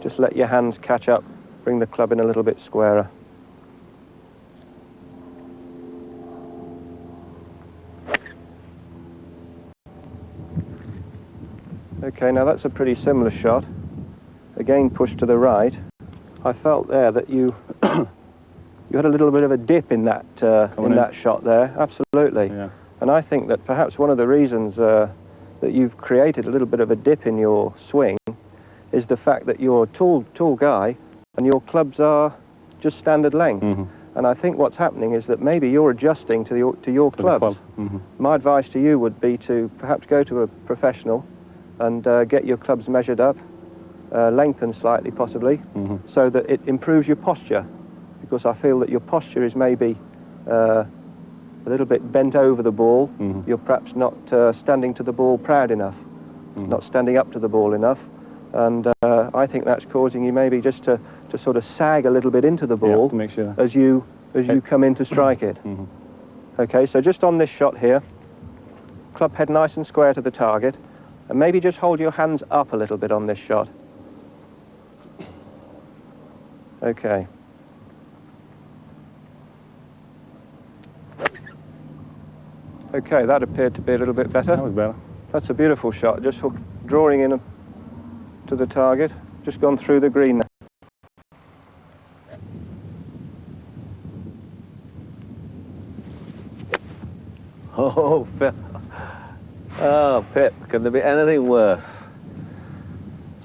Just let your hands catch up, bring the club in a little bit squarer. Okay, now that's a pretty similar shot. Again pushed to the right. I felt there that you you had a little bit of a dip in that that shot there. Absolutely. Yeah. And I think that perhaps one of the reasons that you've created a little bit of a dip in your swing is the fact that you're a tall guy and your clubs are just standard length. And I think what's happening is that maybe you're adjusting to your clubs. My advice to you would be to perhaps go to a professional and get your clubs measured up, lengthened slightly possibly, so that it improves your posture, because I feel that your posture is maybe a little bit bent over the ball. You're perhaps not standing to the ball proud enough, not standing up to the ball enough, and I think that's causing you maybe just to sort of sag a little bit into the ball to make sure as you come in to strike it. Okay, so just on this shot here, club head nice and square to the target, and maybe just hold your hands up a little bit on this shot. Okay. Okay, that appeared to be a little bit better. That was better. That's a beautiful shot, just drawing in to the target, just gone through the green now. Oh, Phil. Oh, Pip, can there be anything worse?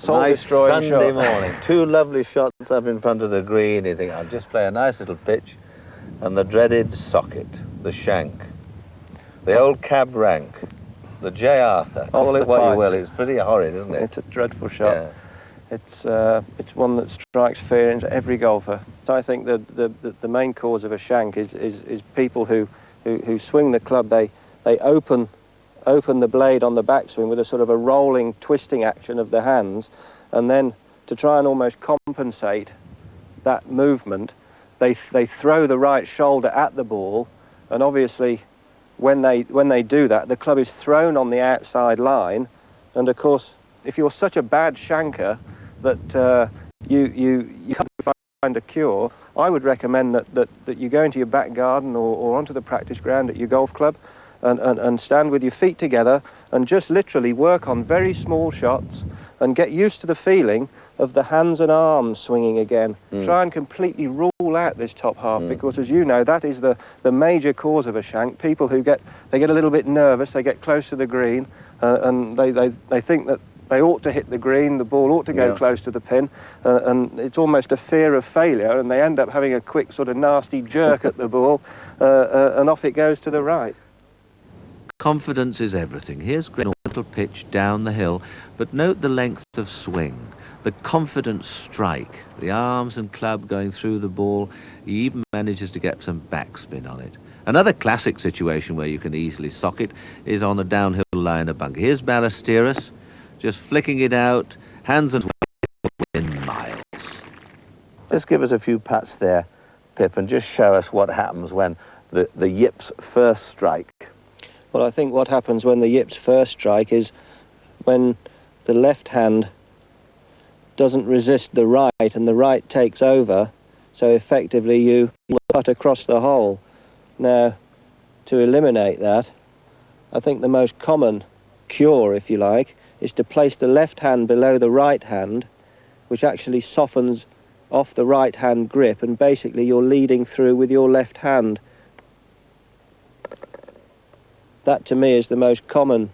Nice Sunday morning. 2 lovely shots up in front of the green. You think, I'll just play a nice little pitch. And the dreaded socket, the shank, the old cab rank, the J. Arthur. Call it what you will, it's pretty horrid, isn't it? It's a dreadful shot. Yeah. It's one that strikes fear into every golfer. So I think the main cause of a shank is people who swing the club. They open the blade on the backswing with a sort of a rolling, twisting action of the hands, and then to try and almost compensate that movement, they throw the right shoulder at the ball, and obviously when they do that, the club is thrown on the outside line, and of course, if you're such a bad shanker that you can't find a cure, I would recommend that you go into your back garden or onto the practice ground at your golf club and stand with your feet together and just literally work on very small shots and get used to the feeling of the hands and arms swinging again. Try and completely rule out this top half, because as you know, that is the major cause of a shank. People who get a little bit nervous, they get close to the green and they think that they ought to hit the green, the ball ought to go close to the pin, and it's almost a fear of failure, and they end up having a quick sort of nasty jerk at the ball and off it goes to the right. Confidence is everything. Here's great little pitch down the hill, but note the length of swing, the confident strike, the arms and club going through the ball. He even manages to get some backspin on it. Another classic situation where you can easily sock it is on a downhill line of bunker. Here's Ballesteros, just flicking it out, hands and in miles. Just give us a few pats there, Pip, and just show us what happens when the yips first strike. Well, I think what happens when the yips first strike is when the left hand doesn't resist the right and the right takes over, so effectively you putt across the hole. Now, to eliminate that, I think the most common cure, if you like, is to place the left hand below the right hand, which actually softens off the right hand grip, and basically you're leading through with your left hand. That to me is the most common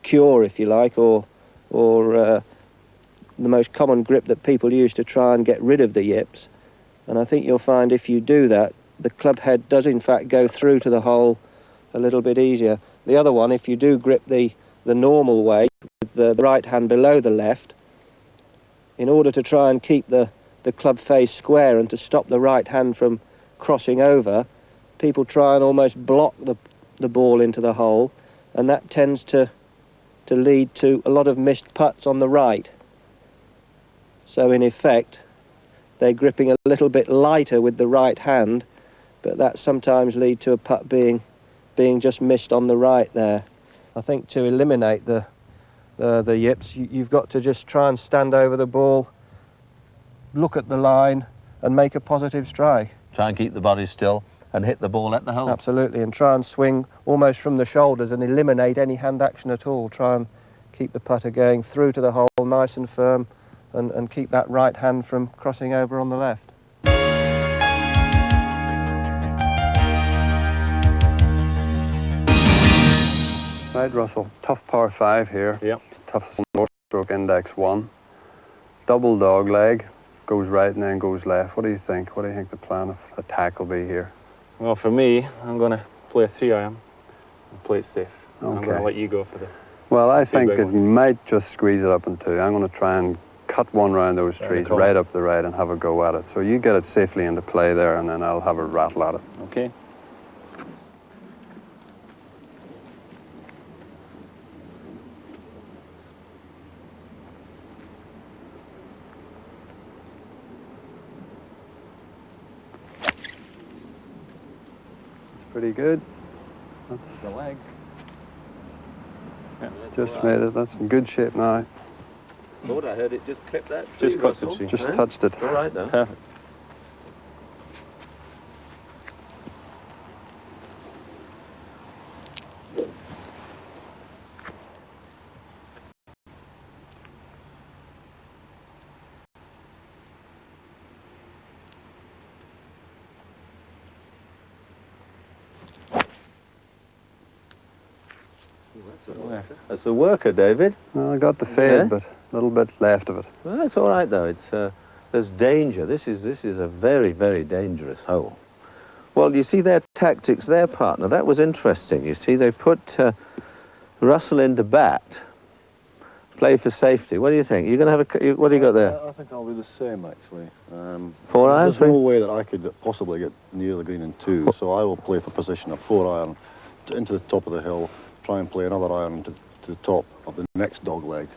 cure, if you like, or the most common grip that people use to try and get rid of the yips. And I think you'll find if you do that, the club head does in fact go through to the hole a little bit easier. The other one, if you do grip the normal way, with the right hand below the left in order to try and keep the club face square and to stop the right hand from crossing over. People try and almost block the ball into the hole, and that tends to lead to a lot of missed putts on the right. So in effect, they're gripping a little bit lighter with the right hand, but that sometimes leads to a putt being just missed on the right there. I think to eliminate the yips, you've got to just try and stand over the ball, look at the line and make a positive strike. Try and keep the body still and hit the ball at the hole. Absolutely, and try and swing almost from the shoulders and eliminate any hand action at all. Try and keep the putter going through to the hole nice and firm and keep that right hand from crossing over on the left. Right, Russell, tough par 5 here. Yep. Tough stroke index 1. Double dog leg, goes right and then goes left. What do you think? What do you think the plan of attack will be here? Well, for me, I'm going to play a 3-iron and play it safe. Okay. I'm going to let you go for the... Well, I think big that ones. you might just squeeze it up in 2. I'm going to try and cut one round those trees right up the right and have a go at it. So you get it safely into play there and then I'll have a rattle at it. Okay. Pretty good. That's the legs. Yeah. Just made it. That's in good shape now. Thought I heard it just clip that tree. Just cut the tree. Just touched it. All right now. Perfect. That's the worker, David. Well, I got the fade, Yeah? but a little bit left of it. Well, it's all right though. It's there's danger. This is a very, very dangerous hole. Well, you see their tactics, their partner. That was interesting. You see, they put Russell into bat, play for safety. What do you think? You're going to have a. What do you got there? I think I'll do the same actually. 4-iron. There's no way that I could possibly get near the green in 2, so I will play for position of 4-iron into the top of the hill. Try and play another iron to the top of the next dog leg,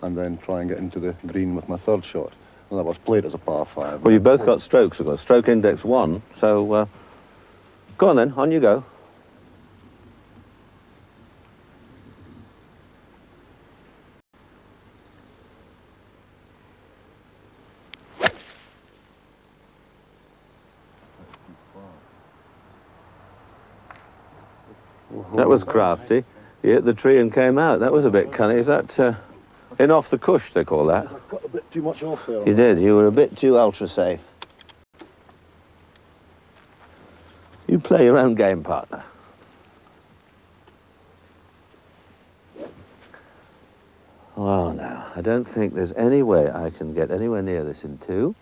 and then try and get into the green with my 3rd shot. And that was played as a par 5. Well, you've both got strokes. We've got stroke index 1. So go on then. On you go. That was crafty. You hit the tree and came out. That was a bit cunning. Is that in off the cush, they call that? I got a bit too much off there. You did. You were a bit too ultra safe. You play your own game, partner. Well, now, I don't think there's any way I can get anywhere near this in 2.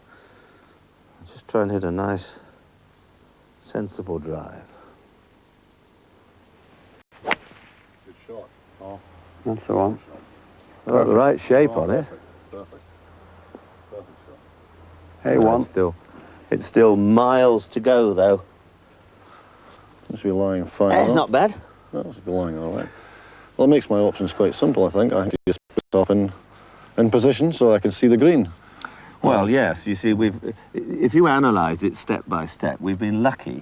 I'll just try and hit a nice, sensible drive. Good shot. Oh, that's the one. Got the right shape on it. Perfect. Perfect shot. Hey, one. It's still miles to go, though. Must be lying fine. It's not bad. No, must be lying all right. Well, it makes my options quite simple, I think. I have to just put myself in position so I can see the green. Well, yes. You see, if you analyse it step by step, we've been lucky.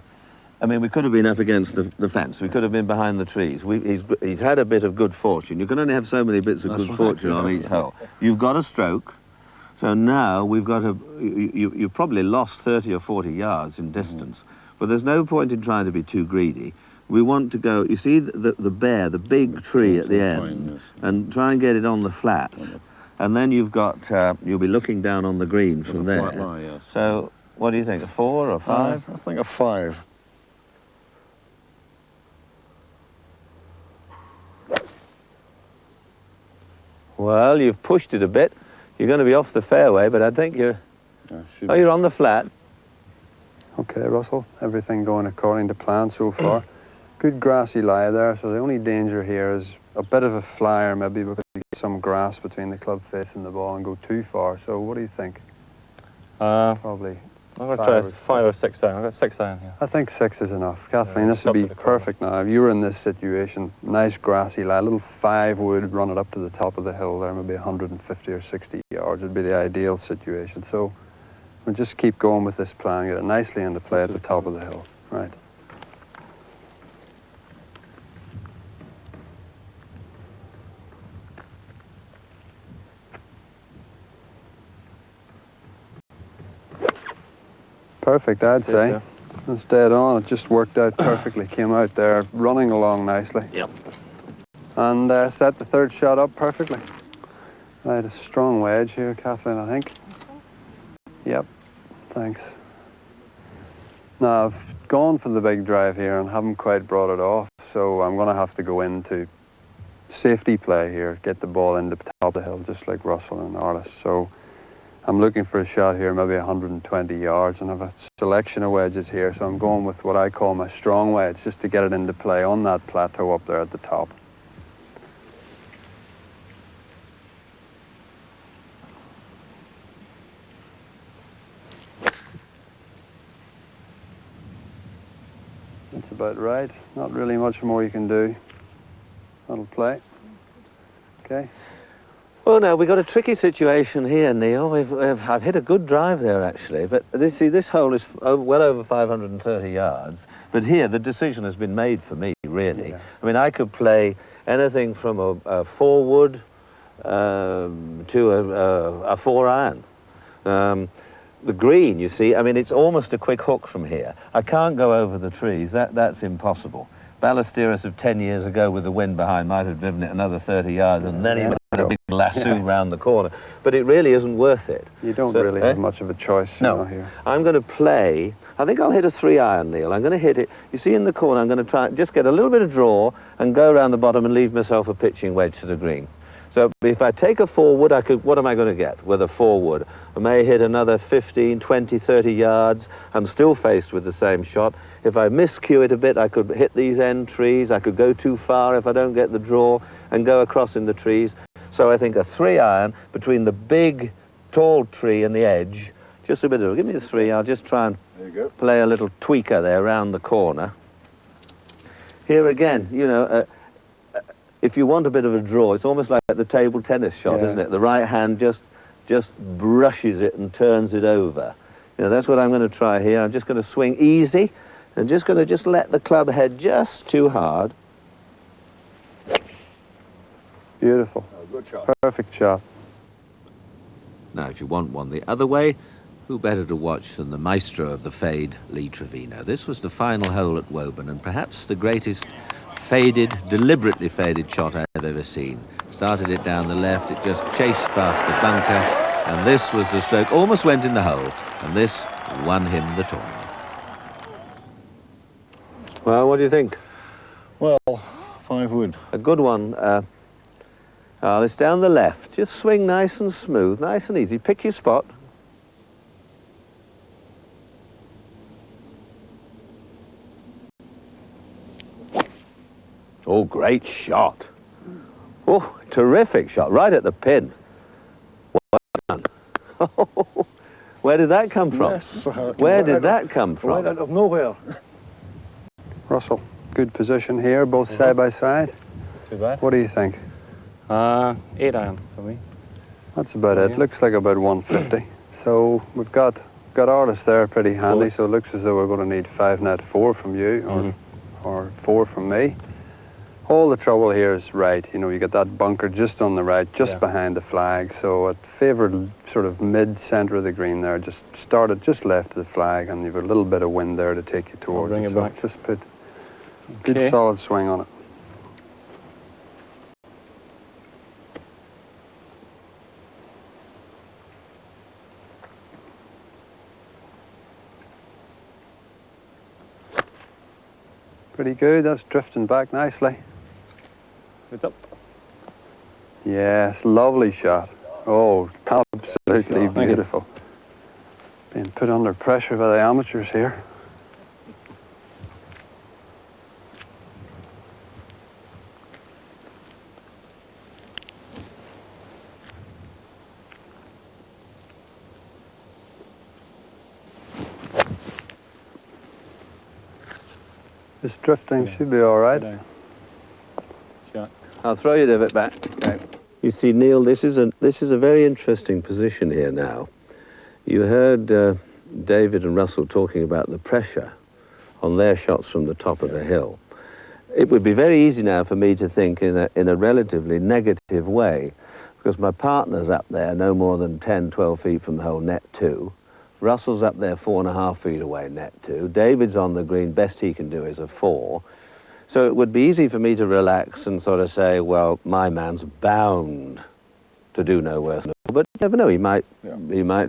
I mean, we could have been up against the fence. We could have been behind the trees. He's had a bit of good fortune. You can only have so many bits of good fortune on each hole. You've got a stroke. So now we've got you've probably lost 30 or 40 yards in distance. But there's no point in trying to be too greedy. We want to go, you see the big tree at the end, and try and get it on the flat. And then you've got, you'll be looking down on the green from there. Flat lie, yes. So what do you think, a 4 or 5? I think a 5. Well, you've pushed it a bit. You're going to be off the fairway, but I think you're... Oh, you're on the flat. Okay, Russell. Everything going according to plan so far. Good grassy lie there, so the only danger here is a bit of a flyer maybe because you get some grass between the club face and the ball and go too far. So what do you think? Probably. I'm going to try 5 or 6 iron. I've got 6 iron here. I think 6 is enough. Kathleen, Yeah, this would be up to the corner. perfect now. If you were in this situation, nice grassy lie, a little 5 wood, run it up to the top of the hill there, maybe 150 or 60 yards would be the ideal situation. So we'll just keep going with this plan, get it nicely into play at the top of the hill. Right. Perfect, I'd say. yeah. That's dead on. It just worked out perfectly. Came out there running along nicely. Yep. And set the third shot up perfectly. Right, a strong wedge here, Kathleen, I think. Yep, thanks. Now, I've gone for the big drive here and haven't quite brought it off, so I'm going to have to go into safety play here, get the ball into the top of the hill, just like Russell and Alliss. So I'm looking for a shot here, maybe 120 yards, and I have a selection of wedges here, so I'm going with what I call my strong wedge, just to get it into play on that plateau up there at the top. That's about right. Not really much more you can do. That'll play. Okay. Well, now, we've got a tricky situation here, Neil. I've hit a good drive there, actually. But this hole is well over 530 yards. But here, the decision has been made for me, really. Yeah. I mean, I could play anything from a 4-wood to a 4-iron. The green, you see, I mean, it's almost a quick hook from here. I can't go over the trees. That's impossible. Ballesteros of 10 years ago with the wind behind might have driven it another 30 yards, and then he made a big lasso round the corner. But it really isn't worth it. You don't really have much of a choice here. I'm going to play, I think I'll hit a 3-iron, Neil. I'm going to hit it, you see in the corner, I'm going to try just get a little bit of draw and go around the bottom and leave myself a pitching wedge to the green. So if I take a 4-wood, what am I going to get with a 4-wood? I may hit another 15, 20, 30 yards. I'm still faced with the same shot. If I miscue it a bit, I could hit these end trees. I could go too far if I don't get the draw and go across in the trees. So I think a 3-iron between the big, tall tree and the edge, just a bit of, give me a 3, I'll just try and play a little tweaker there around the corner. Here again, you know, if you want a bit of a draw, it's almost like the table tennis shot, isn't it? The right hand just brushes it and turns it over. You know, that's what I'm going to try here. I'm just going to swing easy and just going to let the club head just too hard. Beautiful. Oh, good shot. Perfect shot. Now, if you want one the other way, who better to watch than the maestro of the fade, Lee Trevino? This was the final hole at Woburn, and perhaps the greatest deliberately faded shot I've ever seen. Started it down the left, it just chased past the bunker, and this was the stroke, almost went in the hole, and this won him the tournament. Well, what do you think? Well, 5-wood. A good one. It's down the left. Just swing nice and smooth, nice and easy. Pick your spot. Oh, great shot. Oh, terrific shot, right at the pin. Well done. Where did that come from? Yes, Where did that come from? Right out of nowhere. Russell, good position here, both side by side. Too bad. What do you think? 8-iron for me. That's about it. Looks like about 150. So we've got Alliss there pretty handy, so it looks as though we're going to need 5-net 4 from you or 4 from me. All the trouble here is right. You know, you got that bunker just on the right, just behind the flag. So it favoured sort of mid-centre of the green there. Just started just left of the flag, and you've a little bit of wind there to take you towards bring it. it So back. just put good solid swing on it. Pretty good. That's drifting back nicely. It's up. Yes, lovely shot. Oh, absolutely beautiful. Being put under pressure by the amateurs here. Just drifting should be all right. I'll throw you a bit back. Okay. You see, Neil, this is a very interesting position here now. You heard David and Russell talking about the pressure on their shots from the top of the hill. It would be very easy now for me to think in a relatively negative way, because my partner's up there no more than 10, 12 feet from the hole, net 2. Russell's up there 4.5 feet away, net 2. David's on the green, best he can do is a 4. So it would be easy for me to relax and sort of say, well, my man's bound to do no worse. But you never know, he might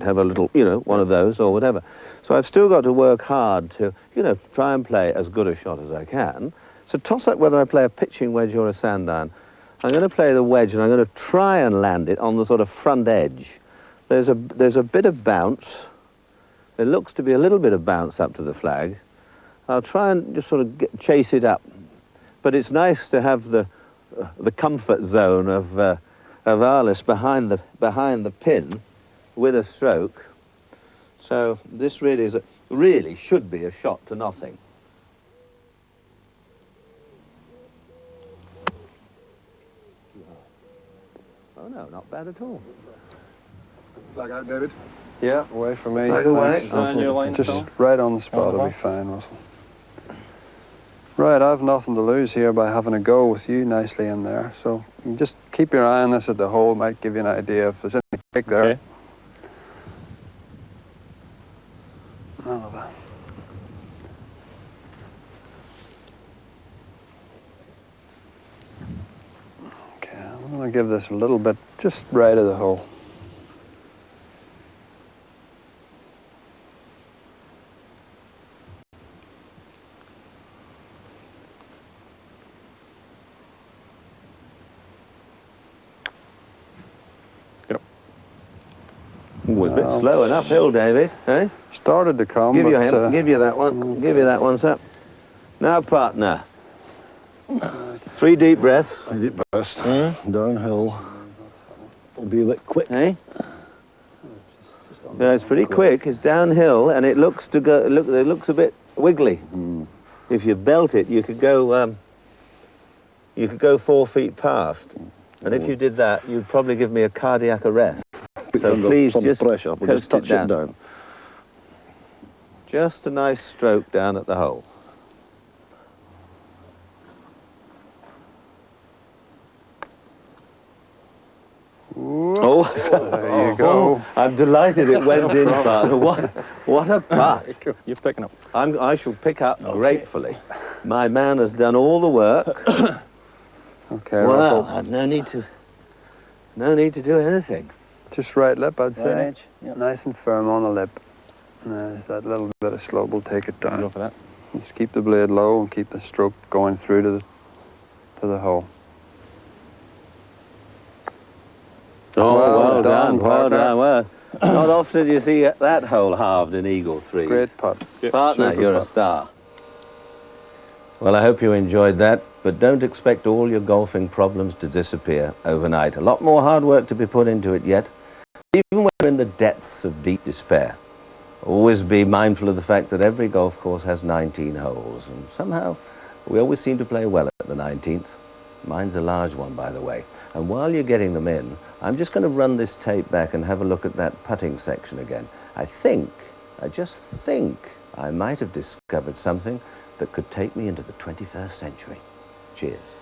have a little, you know, one of those or whatever. So I've still got to work hard to, you know, try and play as good a shot as I can. So toss up whether I play a pitching wedge or a sand iron. I'm going to play the wedge and I'm going to try and land it on the sort of front edge. There's a bit of bounce. There looks to be a little bit of bounce up to the flag. I'll try and just sort of chase it up. But it's nice to have the comfort zone of Alliss behind the pin with a stroke. So this really should be a shot to nothing. Oh no, not bad at all. Flag out, David. Yeah, away from me. Flag away. Just right on the spot, it'll be fine, Russell. Right, I've nothing to lose here by having a go with you nicely in there. So you just keep your eye on this at the hole, might give you an idea if there's any kick there. Okay. Okay, I'm going to give this a little bit just right of the hole. Ooh, a bit slow and uphill, David, eh? Started to come, give you but... give you that one. Okay. Give you that one, sir. Now, partner. 3 deep breaths. 3 deep breaths. Downhill. It'll be a bit quick. Eh? Yeah, it's pretty quick. It's downhill, and it looks to go. It looks a bit wiggly. If you belt it, you could go. You could go 4 feet past, and if you did that, you'd probably give me a cardiac arrest. So please just pressure, we'll just touch it down. Just a nice stroke down at the hole. Oh, there you go. I'm delighted it went in, partner. What a putt. You're picking up. I shall pick up gratefully. My man has done all the work. Okay, well, Russell. I've no need to do anything. Just right lip, I'd say. Right edge, yep. Nice and firm on the lip. And there's that little bit of slope, we'll take it down. Go for that. Just keep the blade low and keep the stroke going through to the hole. Oh, well done, well partner. done. Well, not often do you see that hole halved in eagle threes. Great putt. Partner, Super you're a putt. star. Well, I hope you enjoyed that, but don't expect all your golfing problems to disappear overnight. A lot more hard work to be put into it yet, even when you're in the depths of deep despair. Always be mindful of the fact that every golf course has 19 holes, and somehow we always seem to play well at the 19th. Mine's a large one, by the way. And while you're getting them in, I'm just going to run this tape back and have a look at that putting section again. I just think I might have discovered something that could take me into the 21st century. Cheers.